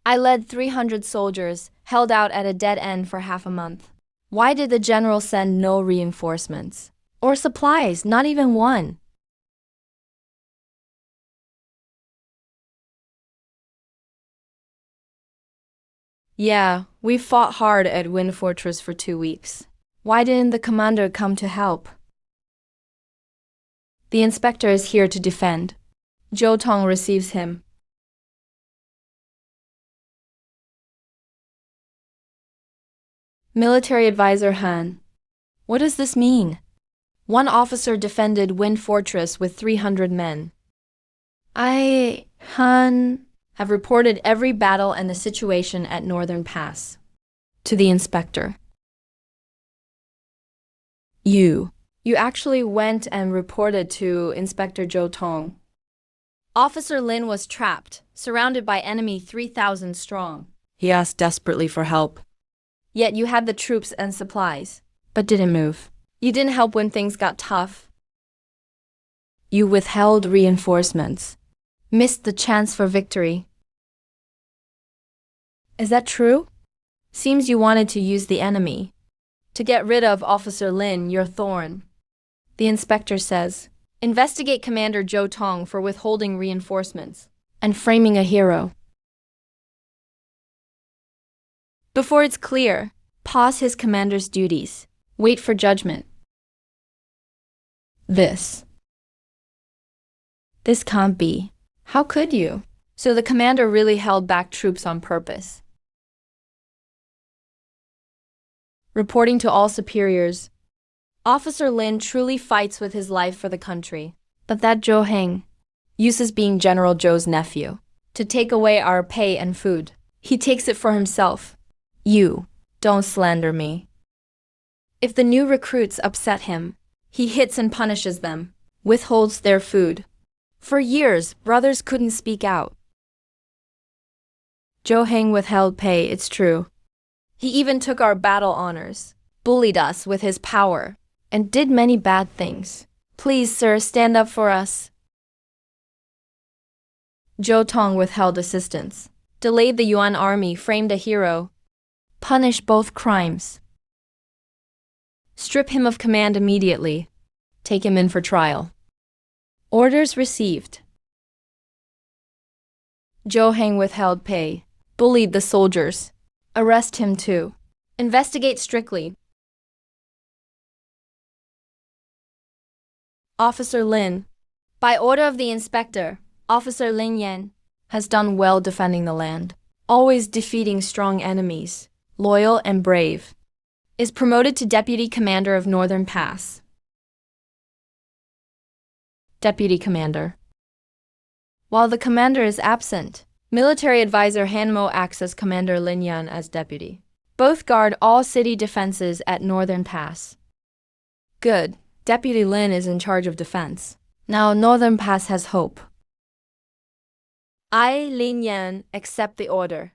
I led 300 soldiers, held out at a dead end for half a month. Why did the general send no reinforcements? Or supplies, not even one? Yeah, we fought hard at Wind Fortress for 2 weeks. Why didn't the commander come to help? The inspector is here to defend. Zhou Tong receives him. Military advisor Han. What does this mean? One officer defended Wind Fortress with 300 men. Han, have reported every battle and the situation at Northern Pass. To the inspector. You actually went and reported to Inspector Zhou Tong. Officer Lin was trapped, surrounded by enemy 3,000 strong. He asked desperately for help. Yet you had the troops and supplies, but didn't move. You didn't help when things got tough. You withheld reinforcements, missed the chance for victory. Is that true? Seems you wanted to use the enemy to get rid of Officer Lin, your thorn. The inspector says, investigate Commander Zhou Tong for withholding reinforcements and framing a hero. Before it's clear, pause his commander's duties. Wait for judgment. This can't be. How could you? So the commander really held back troops on purpose. Reporting to all superiors, Officer Lin truly fights with his life for the country. But that Zhou Heng uses being General Zhou's nephew to take away our pay and food. He takes it for himself. You don't slander me. If the new recruits upset him, he hits and punishes them, withholds their food. For years, brothers couldn't speak out. Zhou Heng withheld pay, it's true. He even took our battle honors, bullied us with his power, and did many bad things. Please, sir, stand up for us. Zhou Tong withheld assistance, delayed the Yuan army, framed a hero, punished both crimes. Strip him of command immediately. Take him in for trial. Orders received. Zhou Heng withheld pay, bullied the soldiers. Arrest him too. Investigate strictly. Officer Lin. By order of the inspector, Officer Lin Yan has done well defending the land, always defeating strong enemies, loyal and brave. Is promoted to Deputy Commander of Northern Pass. Deputy Commander. While the commander is absent, Military Advisor Han Mo acts as Commander Lin Yan as deputy. Both guard all city defenses at Northern Pass. Good. Deputy Lin is in charge of defense. Now Northern Pass has hope. I, Lin Yan, accept the order.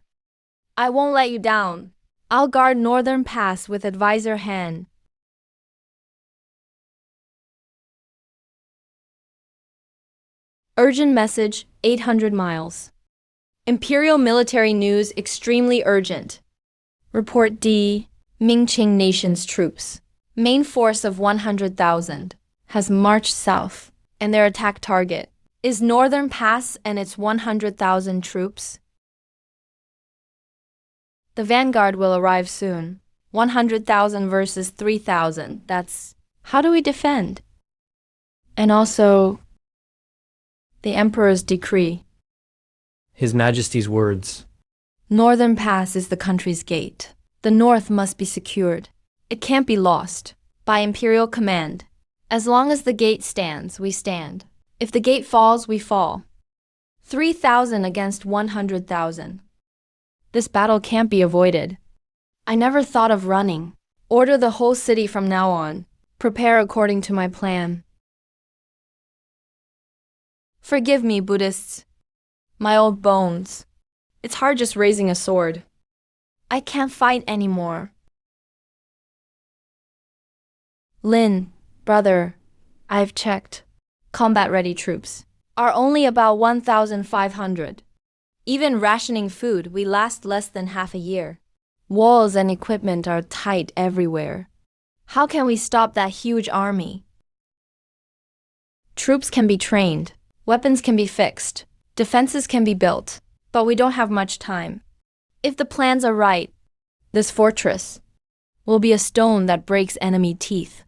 I won't let you down. I'll guard Northern Pass with Advisor Han. Urgent message, 800 miles. Imperial military news extremely urgent. Report D. Mingqing Nation's troops, main force of 100,000, has marched south, and their attack target is Northern Pass and its 100,000 troops. The vanguard will arrive soon. 100,000 versus 3,000. That's how do we defend? And also, the Emperor's decree. His Majesty's words. Northern Pass is the country's gate. The north must be secured. It can't be lost. By imperial command. As long as the gate stands, we stand. If the gate falls, we fall. 3,000 against 100,000. This battle can't be avoided. I never thought of running. Order the whole city from now on. Prepare according to my plan. Forgive me, Buddhists. My old bones. It's hard just raising a sword. I can't fight anymore. Lin, brother, I've checked. Combat-ready troops are only about 1,500. Even rationing food, we last less than half a year. Walls and equipment are tight everywhere. How can we stop that huge army? Troops can be trained, weapons can be fixed, defenses can be built, but we don't have much time. If the plans are right, this fortress will be a stone that breaks enemy teeth.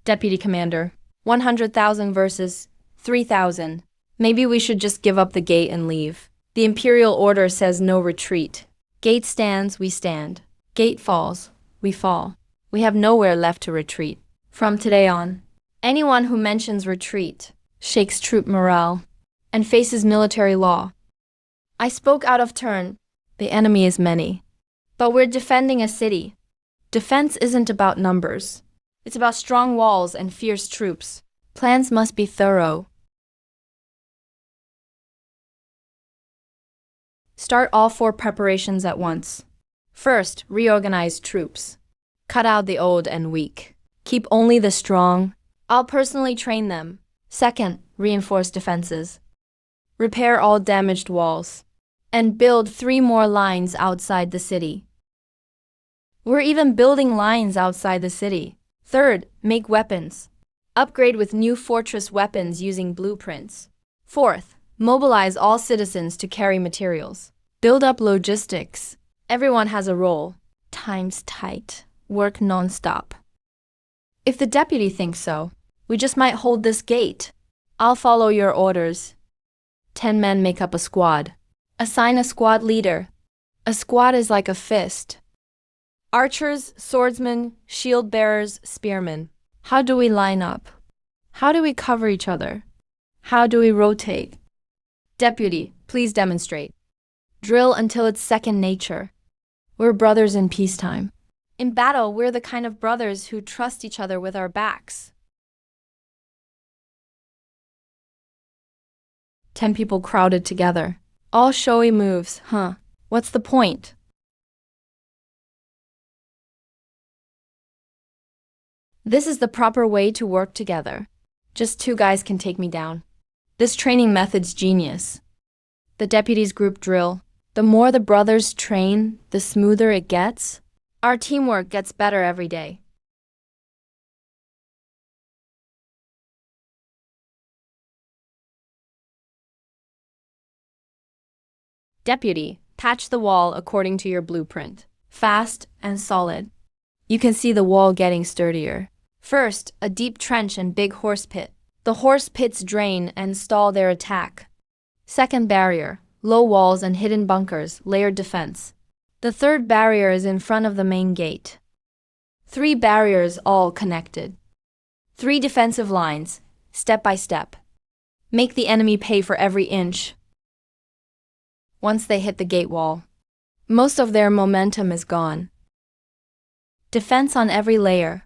Deputy Commander, 100,000 versus 3,000. Maybe we should just give up the gate and leave. The imperial order says no retreat. Gate stands, we stand. Gate falls, we fall. We have nowhere left to retreat. From today on, anyone who mentions retreat shakes troop morale and faces military law. I spoke out of turn. The enemy is many. But we're defending a city. Defense isn't about numbers. It's about strong walls and fierce troops. Plans must be thorough. Start all 4 preparations at once. First, reorganize troops. Cut out the old and weak. Keep only the strong. I'll personally train them. Second, reinforce defenses. Repair all damaged walls. And build 3 more lines outside the city. We're even building lines outside the city. Third, make weapons. Upgrade with new fortress weapons using blueprints. Fourth, mobilize all citizens to carry materials. Build up logistics. Everyone has a role. Time's tight. Work non-stop. If the deputy thinks so, we just might hold this gate. I'll follow your orders. 10 men make up a squad. Assign a squad leader. A squad is like a fist. Archers, swordsmen, shield bearers, spearmen. How do we line up? How do we cover each other? How do we rotate? Deputy, please demonstrate. Drill until it's second nature. We're brothers in peacetime. In battle, we're the kind of brothers who trust each other with our backs. 10 people crowded together. All showy moves, huh? What's the point? This is the proper way to work together. Just 2 guys can take me down. This training method's genius. The deputies group drill. The more the brothers train, the smoother it gets. Our teamwork gets better every day. Deputy, patch the wall according to your blueprint. Fast and solid. You can see the wall getting sturdier. First, a deep trench and big horse pit. The horse pits drain and stall their attack. Second barrier, low walls and hidden bunkers, layered defense. The third barrier is in front of the main gate. 3 barriers all connected. 3 defensive lines, step by step. Make the enemy pay for every inch. Once they hit the gate wall, most of their momentum is gone. Defense on every layer.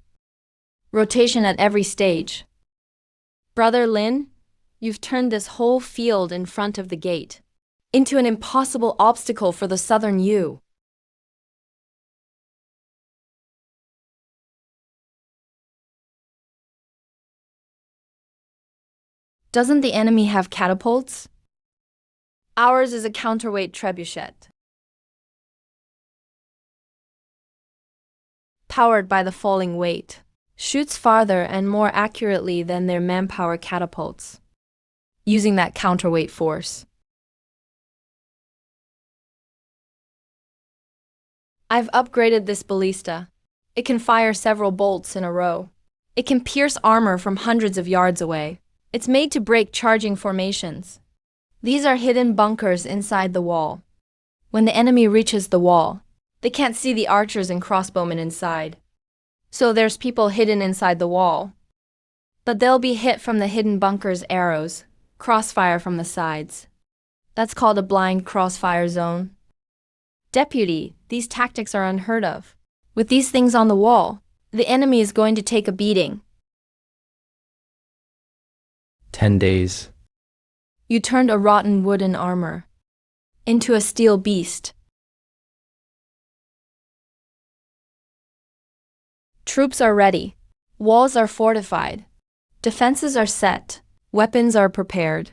Rotation at every stage. Brother Lin, you've turned this whole field in front of the gate into an impossible obstacle for the Southern U. Doesn't the enemy have catapults? Ours is a counterweight trebuchet. Powered by the falling weight. Shoots farther and more accurately than their manpower catapults. Using that counterweight force. I've upgraded this ballista. It can fire several bolts in a row. It can pierce armor from hundreds of yards away. It's made to break charging formations. These are hidden bunkers inside the wall. When the enemy reaches the wall, they can't see the archers and crossbowmen inside. So there's people hidden inside the wall. But they'll be hit from the hidden bunker's arrows, crossfire from the sides. That's called a blind crossfire zone. Deputy, these tactics are unheard of. With these things on the wall, the enemy is going to take a beating. 10 days. You turned a rotten wooden armor into a steel beast. Troops are ready. Walls are fortified. Defenses are set. Weapons are prepared.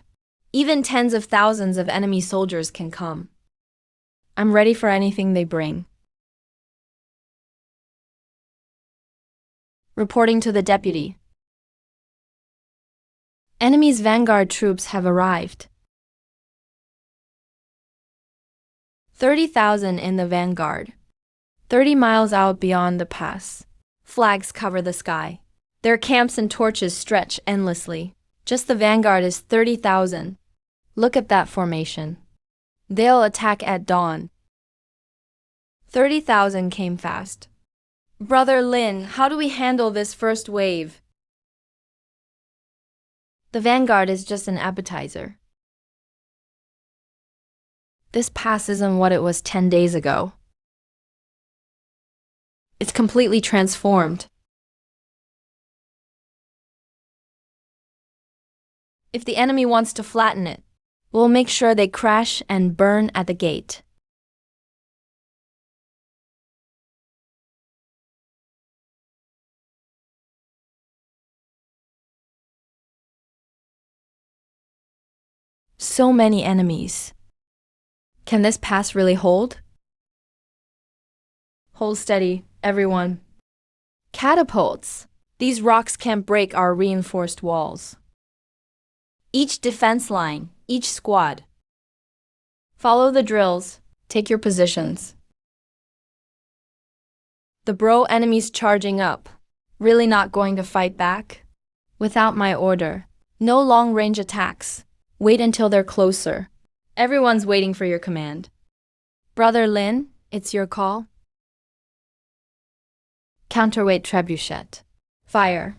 Even tens of thousands of enemy soldiers can come. I'm ready for anything they bring. Reporting to the deputy. Enemy's vanguard troops have arrived. 30,000 in the vanguard. 30 miles out beyond the pass. Flags cover the sky. Their camps and torches stretch endlessly. Just the vanguard is 30,000. Look at that formation. They'll attack at dawn. 30,000 came fast. Brother Lin, how do we handle this first wave? The vanguard is just an appetizer. This pass isn't what it was 10 days ago. It's completely transformed. If the enemy wants to flatten it, we'll make sure they crash and burn at the gate. So many enemies. Can this pass really hold? Hold steady, everyone. Catapults. These rocks can't break our reinforced walls. Each defense line, each squad. Follow the drills. Take your positions. The bro enemy's charging up. Really not going to fight back? Without my order. No long-range attacks. Wait until they're closer. Everyone's waiting for your command. Brother Lin, it's your call. Counterweight trebuchet. Fire.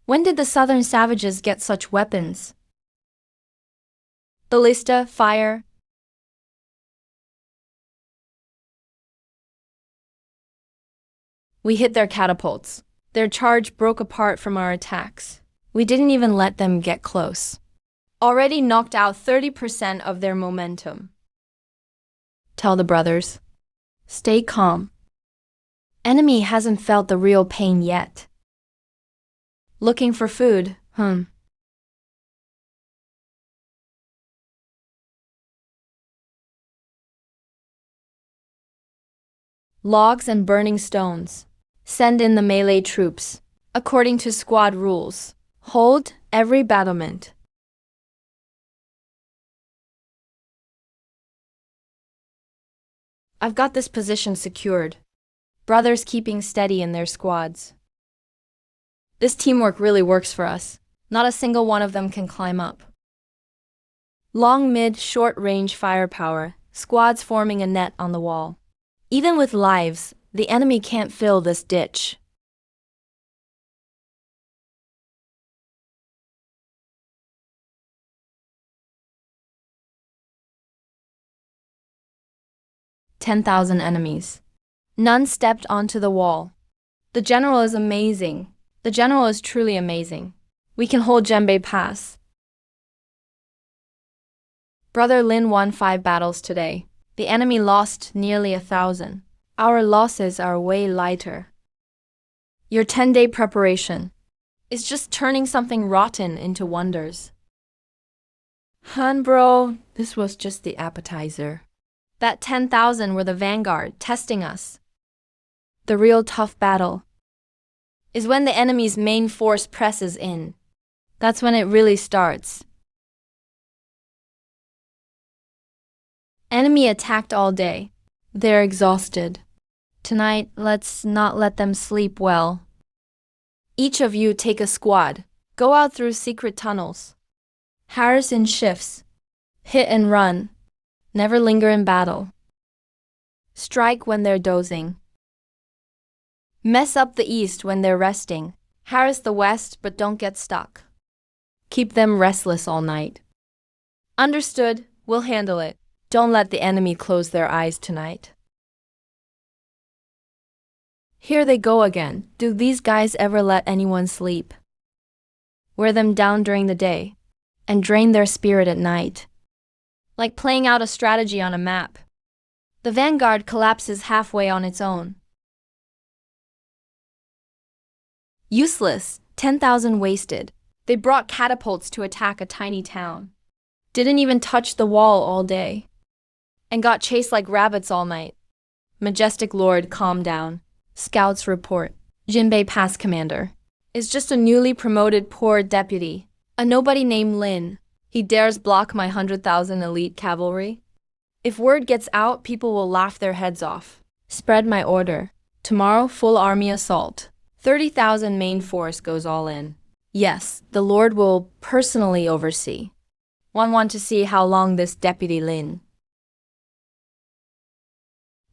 When did the southern savages get such weapons? Ballista, fire. We hit their catapults. Their charge broke apart from our attacks. We didn't even let them get close. Already knocked out 30% of their momentum. Tell the brothers. Stay calm. Enemy hasn't felt the real pain yet. Looking for food, Logs and burning stones. Send in the melee troops, according to squad rules. Hold every battlement. I've got this position secured. Brothers keeping steady in their squads. This teamwork really works for us. Not a single one of them can climb up. Long, mid, short-range firepower, squads forming a net on the wall. Even with lives, the enemy can't fill this ditch. "10,000 enemies. None stepped onto the wall. The general is amazing. The general is truly amazing. We can hold Jembe Pass. Brother Lin won 5 battles today. The enemy lost nearly 1,000. Our losses are way lighter. Your 10-day preparation is just turning something rotten into wonders. Han bro, this was just the appetizer. That 10,000 were the vanguard testing us. The real tough battle is when the enemy's main force presses in. That's when it really starts. Enemy attacked all day. They're exhausted. Tonight, let's not let them sleep well. Each of you take a squad. Go out through secret tunnels. Harass in shifts. Hit and run. Never linger in battle. Strike when they're dozing. Mess up the east when they're resting. Harass the west, but don't get stuck. Keep them restless all night. Understood, we'll handle it. Don't let the enemy close their eyes tonight. Here they go again. Do these guys ever let anyone sleep? Wear them down during the day and drain their spirit at night. Like playing out a strategy on a map. The vanguard collapses halfway on its own. Useless, 10,000 wasted. They brought catapults to attack a tiny town. Didn't even touch the wall all day. And got chased like rabbits all night. Majestic Lord, calm down. Scouts report. Jinbei Pass Commander is just a newly promoted poor deputy. A nobody named Lin. He dares block my 100,000 elite cavalry? If word gets out, people will laugh their heads off. Spread my order. Tomorrow, full army assault. 30,000 main force goes all in. Yes, the Lord will personally oversee. One want to see how long this Deputy Lin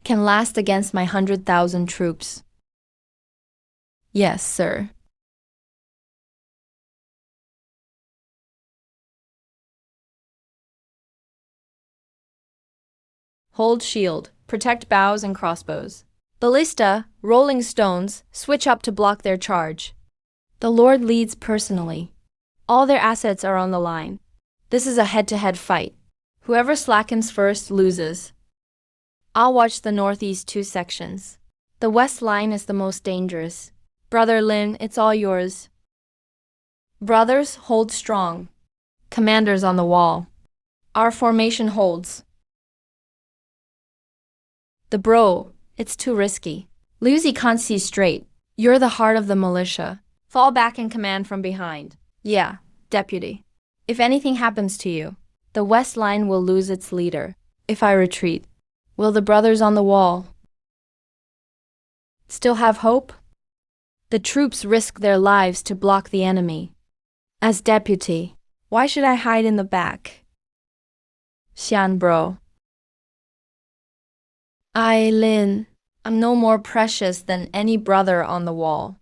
can last against my 100,000 troops. Yes, sir. Hold shield, protect bows and crossbows. Ballista, rolling stones, switch up to block their charge. The Lord leads personally. All their assets are on the line. This is a head-to-head fight. Whoever slackens first loses. I'll watch the northeast 2 sections. The west line is the most dangerous. Brother Lin, it's all yours. Brothers, hold strong. Commanders on the wall. Our formation holds. The bro, it's too risky. Lucy can't see straight. You're the heart of the militia. Fall back and command from behind. Yeah, deputy. If anything happens to you, the west line will lose its leader. If I retreat, will the brothers on the wall still have hope? The troops risk their lives to block the enemy. As deputy, why should I hide in the back? Xian bro. Lin, I'm no more precious than any brother on the wall.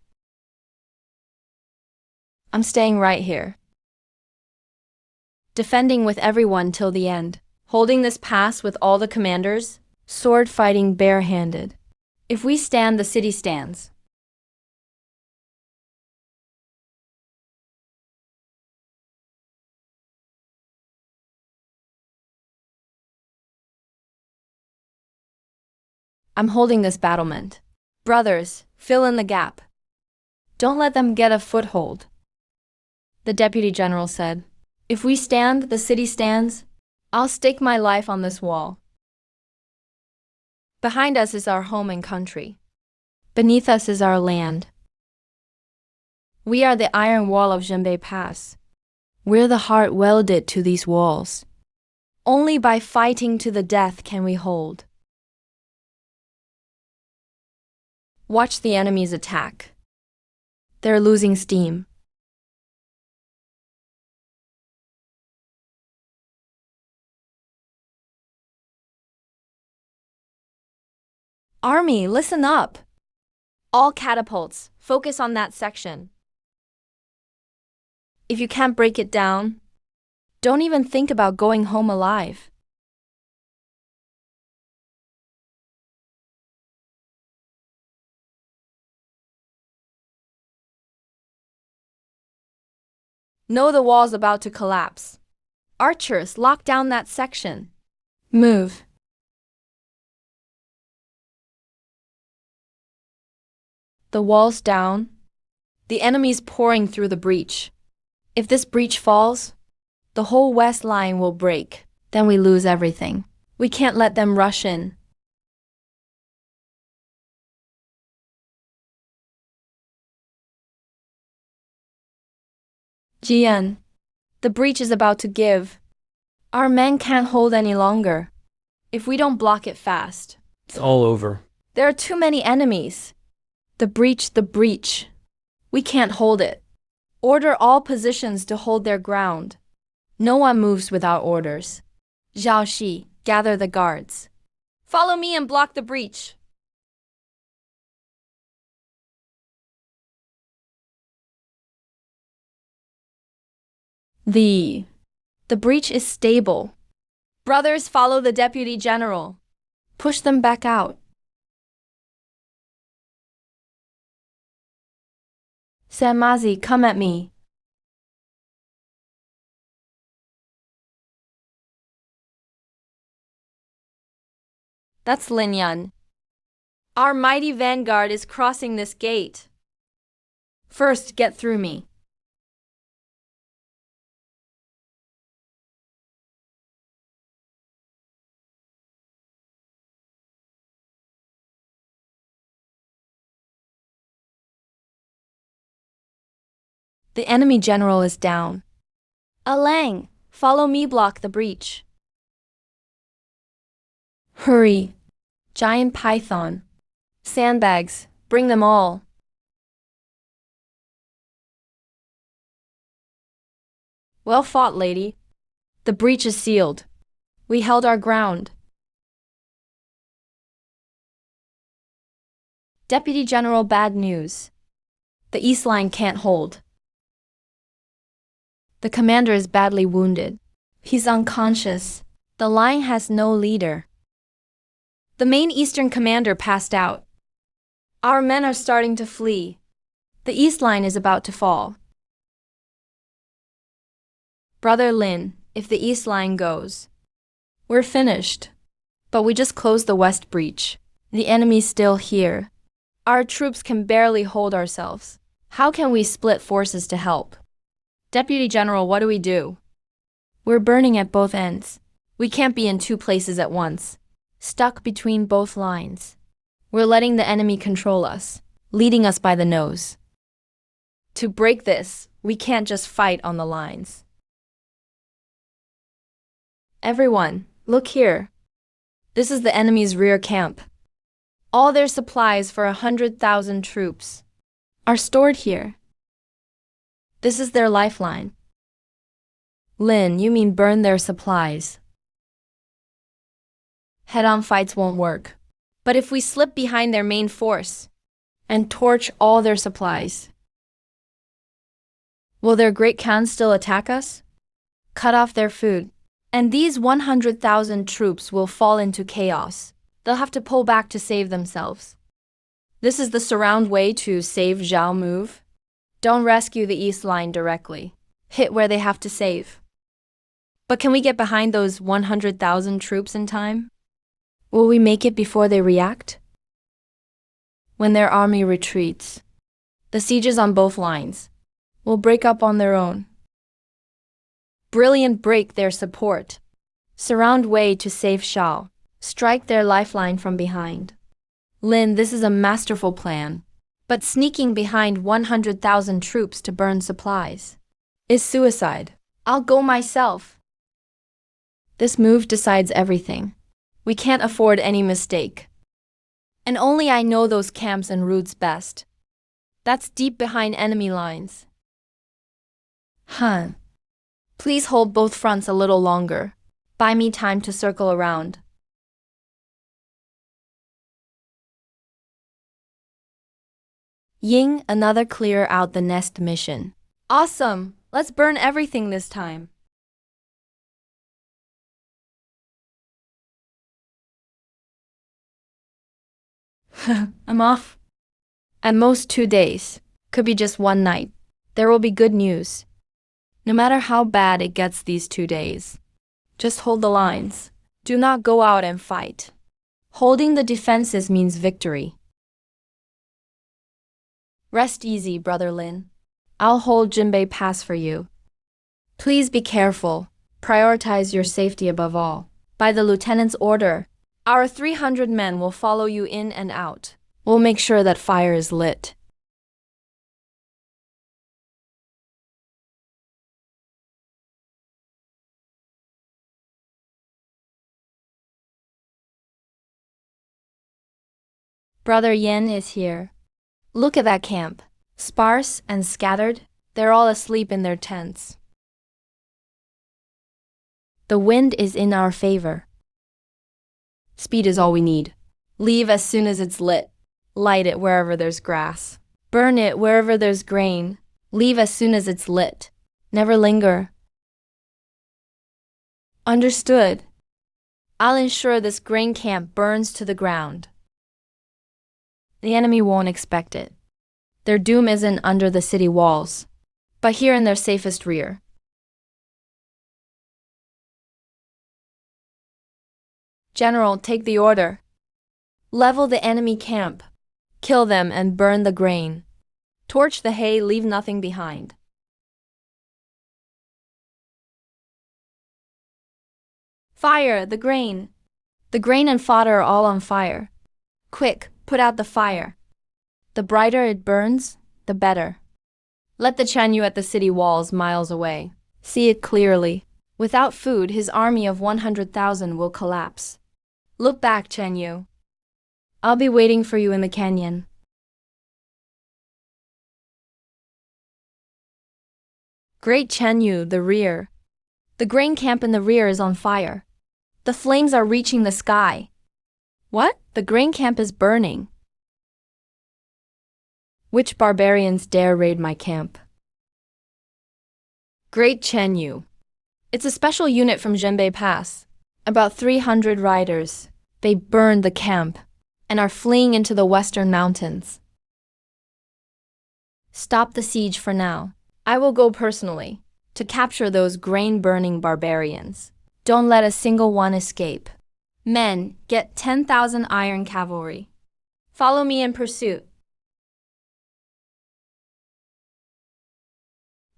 I'm staying right here. Defending with everyone till the end. Holding this pass with all the commanders. Sword fighting barehanded. If we stand, the city stands. I'm holding this battlement. Brothers, fill in the gap. Don't let them get a foothold. The deputy general said, if we stand, the city stands. I'll stake my life on this wall. Behind us is our home and country. Beneath us is our land. We are the iron wall of Zhenbei Pass. We're the heart welded to these walls. Only by fighting to the death can we hold. Watch the enemies attack. They're losing steam. Army, listen up. All catapults, focus on that section. If you can't break it down, don't even think about going home alive. Know the wall's about to collapse. Archers, lock down that section. Move. The wall's down. The enemy's pouring through the breach. If this breach falls, the whole west line will break. Then we lose everything. We can't let them rush in. Jian, the breach is about to give. Our men can't hold any longer. If we don't block it fast, It's all over. there are too many enemies. The breach. We can't hold it. Order all positions to hold their ground. No one moves without orders. Zhao Shi, gather the guards. Follow me and block the breach. The breach is stable. Brothers, follow the deputy general. Push them back out. Sanmazi, come at me. That's Lin Yun. Our mighty vanguard is crossing this gate. First, get through me. The enemy general is down. Alang, Follow me, block the breach. Hurry. Giant python. Sandbags, bring them all. Well fought, lady. The breach is sealed. We held our ground. Deputy General, bad news. The east line can't hold. The commander is badly wounded. He's unconscious. The line has no leader. The main eastern commander passed out. Our men are starting to flee. The east line is about to fall. Brother Lin, if the east line goes, we're finished. But we just closed the west breach. The enemy's still here. Our troops can barely hold ourselves. How can we split forces to help? Deputy General, what do we do? We're burning at both ends. We can't be in two places at once, stuck between both lines. We're letting the enemy control us, leading us by the nose. To break this, we can't just fight on the lines. Everyone, look here. This is the enemy's rear camp. All their supplies for 100,000 troops are stored here. This is their lifeline. Lin, you mean burn their supplies? Head-on fights won't work. But if we slip behind their main force and torch all their supplies, will their great Khan still attack us? Cut off their food, and these 100,000 troops will fall into chaos. They'll have to pull back to save themselves. This is the surround way to save Zhao move. Don't rescue the east line directly. Hit where they have to save. But can we get behind those 100,000 troops in time? Will we make it before they react? When their army retreats, the sieges on both lines will break up on their own. Brilliant, break their support. Surround Wei to save Shao. Strike their lifeline from behind. Lin, this is a masterful plan. But sneaking behind 100,000 troops to burn supplies is suicide. I'll go myself. This move decides everything. We can't afford any mistake. And only I know those camps and routes best. That's deep behind enemy lines. Han, please hold both fronts a little longer. Buy me time to circle around. Ying, another clear out the nest mission. Awesome! Let's burn everything this time. I'm off. At most 2 days. Could be just one night. There will be good news. No matter how bad it gets these 2 days. Just hold the lines. Do not go out and fight. Holding the defenses means victory. Rest easy, Brother Lin. I'll hold Jinbei Pass for you. Please be careful. Prioritize your safety above all. By the lieutenant's order, our 300 men will follow you in and out. We'll make sure that fire is lit. Brother Yan is here. Look at that camp. Sparse and scattered, they're all asleep in their tents. The wind is in our favor. Speed is all we need. Leave as soon as it's lit. Light it wherever there's grass. Burn it wherever there's grain. Leave as soon as it's lit. Never linger. Understood. I'll ensure this grain camp burns to the ground. The enemy won't expect it. Their doom isn't under the city walls, but here in their safest rear. General, take the order. Level the enemy camp. Kill them and burn the grain. Torch the hay, leave nothing behind. Fire, the grain. The grain and fodder are all on fire. Quick, put out the fire. The brighter it burns, the better. Let the Chanyu at the city walls miles away see it clearly. Without food, his army of 100,000 will collapse. Look back, Chen Yu. I'll be waiting for you in the canyon. Great Chen Yu, the rear. The grain camp in the rear is on fire. The flames are reaching the sky. What? The grain camp is burning. Which barbarians dare raid my camp? Great Chen Yu. It's a special unit from Zhenbei Pass. About 300 riders. They burned the camp and are fleeing into the western mountains. Stop the siege for now. I will go personally to capture those grain-burning barbarians. Don't let a single one escape. Men, get 10,000 iron cavalry. Follow me in pursuit.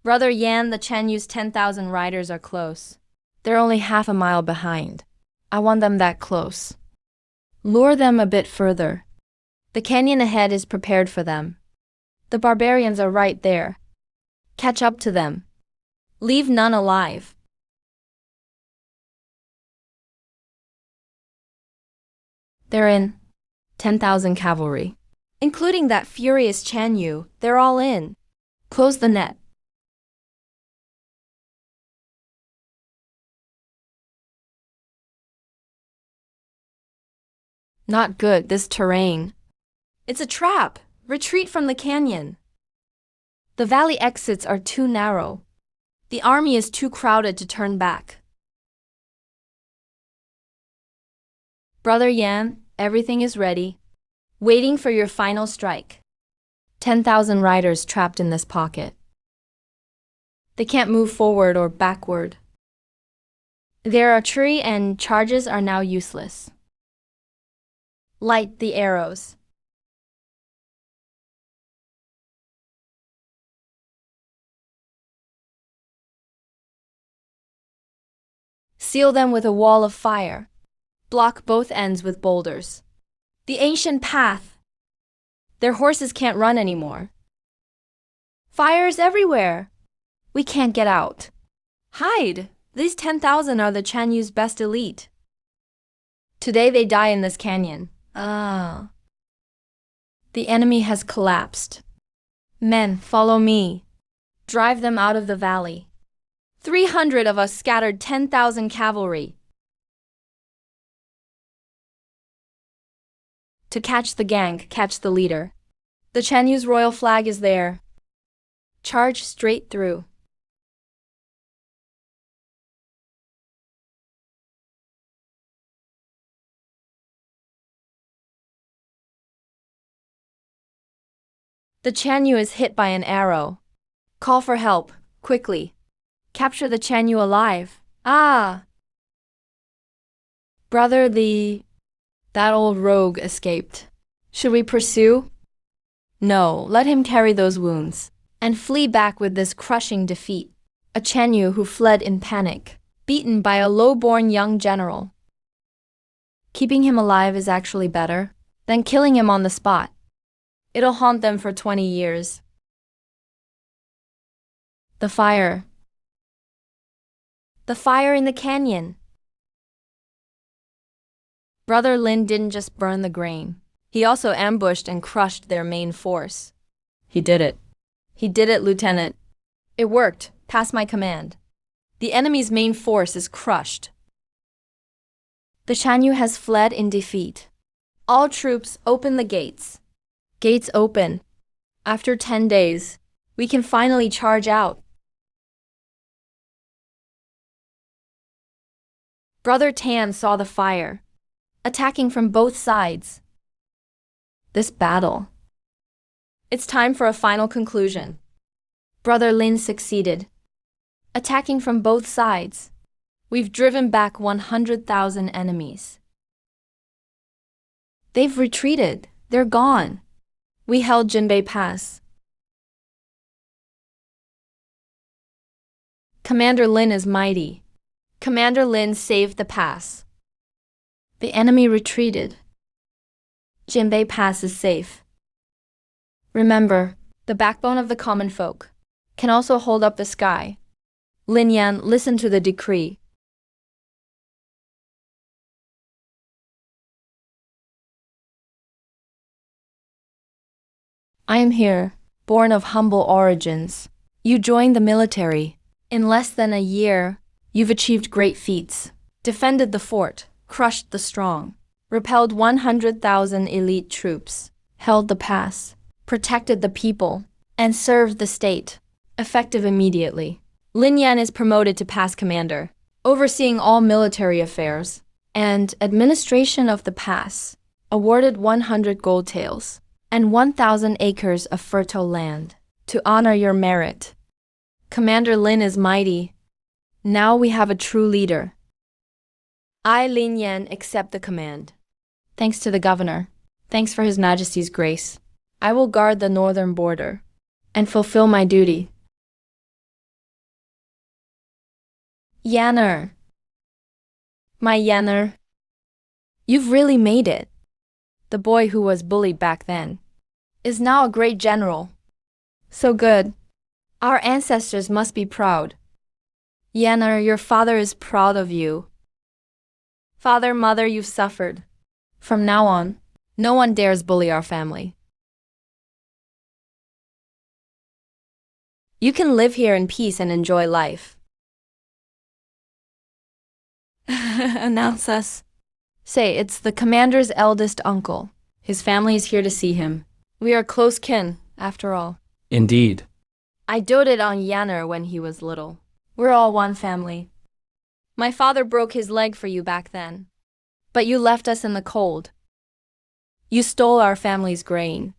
Brother Yan, the Chen Yu's 10,000 riders are close. They're only half a mile behind. I want them that close. Lure them a bit further. The canyon ahead is prepared for them. The barbarians are right there. Catch up to them. Leave none alive. They're in. 10,000 cavalry. Including that furious Chen Yu, they're all in. Close the net. Not good, this terrain. It's a trap. Retreat from the canyon. The valley exits are too narrow. The army is too crowded to turn back. Brother Yan, everything is ready. Waiting for your final strike. 10,000 riders trapped in this pocket. They can't move forward or backward. Their archery and charges are now useless. Light the arrows. Seal them with a wall of fire. Block both ends with boulders. The ancient path. Their horses can't run anymore. Fires everywhere. We can't get out. Hide. These 10,000 are the Chen Yu's best elite. Today they die in this canyon. The enemy has collapsed. Men, follow me. Drive them out of the valley. 300 of us scattered 10,000 cavalry. To catch the gang, catch the leader. The Chen Yu's royal flag is there. Charge straight through. The Chen Yu is hit by an arrow. Call for help, quickly. Capture the Chen Yu alive. Brother that old rogue escaped. Should we pursue? No, let him carry those wounds and flee back with this crushing defeat. A Chen Yu who fled in panic, beaten by a low-born young general. Keeping him alive is actually better than killing him on the spot. It'll haunt them for 20 years. The fire. The fire in the canyon. Brother Lin didn't just burn the grain. He also ambushed and crushed their main force. He did it. He did it, Lieutenant. It worked. Pass my command. The enemy's main force is crushed. The Chen Yu has fled in defeat. All troops, open the gates. Gates open. After 10 days, we can finally charge out. Brother Tan saw the fire, attacking from both sides. This battle. It's time for a final conclusion. Brother Lin succeeded, attacking from both sides. We've driven back 100,000 enemies. They've retreated. They're gone. We held Zhenbei Pass. Commander Lin is mighty. Commander Lin saved the pass. The enemy retreated. Zhenbei Pass is safe. Remember, the backbone of the common folk can also hold up the sky. Lin Yan, listen to the decree. I am here, born of humble origins. You joined the military. In less than a year, you've achieved great feats. Defended the fort, crushed the strong, repelled 100,000 elite troops, held the pass, protected the people, and served the state. Effective immediately. Lin Yan is promoted to pass commander, overseeing all military affairs and administration of the pass, awarded 100 gold taels and 1,000 acres of fertile land to honor your merit. Commander Lin is mighty. Now we have a true leader. I, Lin Yan, accept the command. Thanks to the governor. Thanks for His Majesty's grace. I will guard the northern border and fulfill my duty. Yanner. My Yanner. You've really made it. The boy who was bullied back then is now a great general. So good. Our ancestors must be proud. Yanner, your father is proud of you. Father, mother, you've suffered. From now on, no one dares bully our family. You can live here in peace and enjoy life. Announce us. Say, it's the commander's eldest uncle. His family is here to see him. We are close kin, after all. Indeed. I doted on Yanner when he was little. We're all one family. My father broke his leg for you back then. But you left us in the cold. You stole our family's grain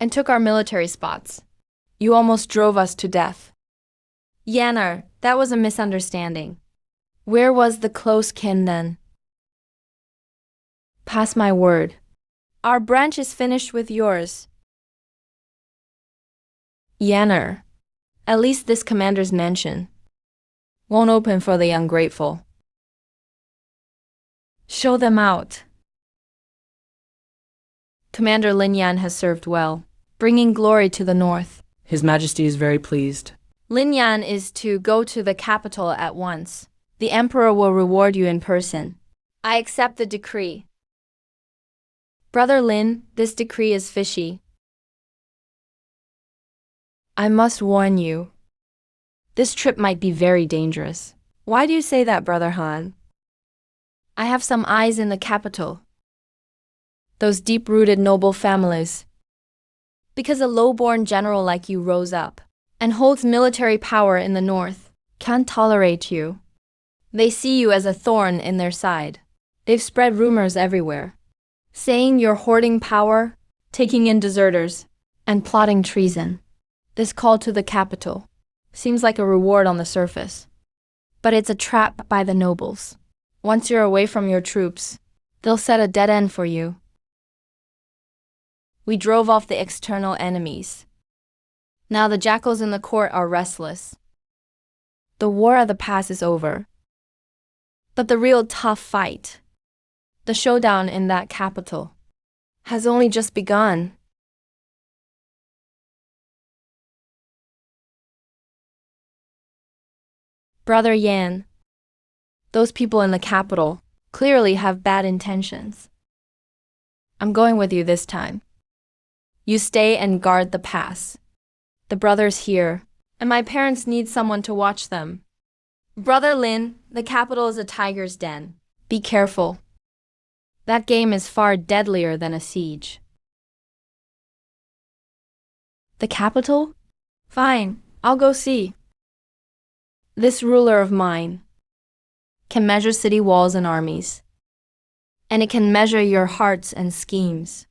and took our military spots. You almost drove us to death. Yanner, that was a misunderstanding. Where was the close kin then? Pass my word. Our branch is finished with yours. Yanner, at least this commander's mansion won't open for the ungrateful. Show them out. Commander Lin Yan has served well, bringing glory to the north. His Majesty is very pleased. Lin Yan is to go to the capital at once. The emperor will reward you in person. I accept the decree. Brother Lin, this decree is fishy. I must warn you. This trip might be very dangerous. Why do you say that, Brother Han? I have some eyes in the capital. Those deep-rooted noble families. Because a low-born general like you rose up and holds military power in the north can't tolerate you. They see you as a thorn in their side. They've spread rumors everywhere, saying you're hoarding power, taking in deserters, and plotting treason. This call to the capital seems like a reward on the surface, but it's a trap by the nobles. Once you're away from your troops, they'll set a dead end for you. We drove off the external enemies. Now the jackals in the court are restless. The war at the pass is over. But the real tough fight, the showdown in that capital, has only just begun. Brother Yan, those people in the capital clearly have bad intentions. I'm going with you this time. You stay and guard the pass. The brothers here, and my parents need someone to watch them. Brother Lin, the capital is a tiger's den. Be careful. That game is far deadlier than a siege. The capital? Fine, I'll go see. This ruler of mine can measure city walls and armies, and it can measure your hearts and schemes.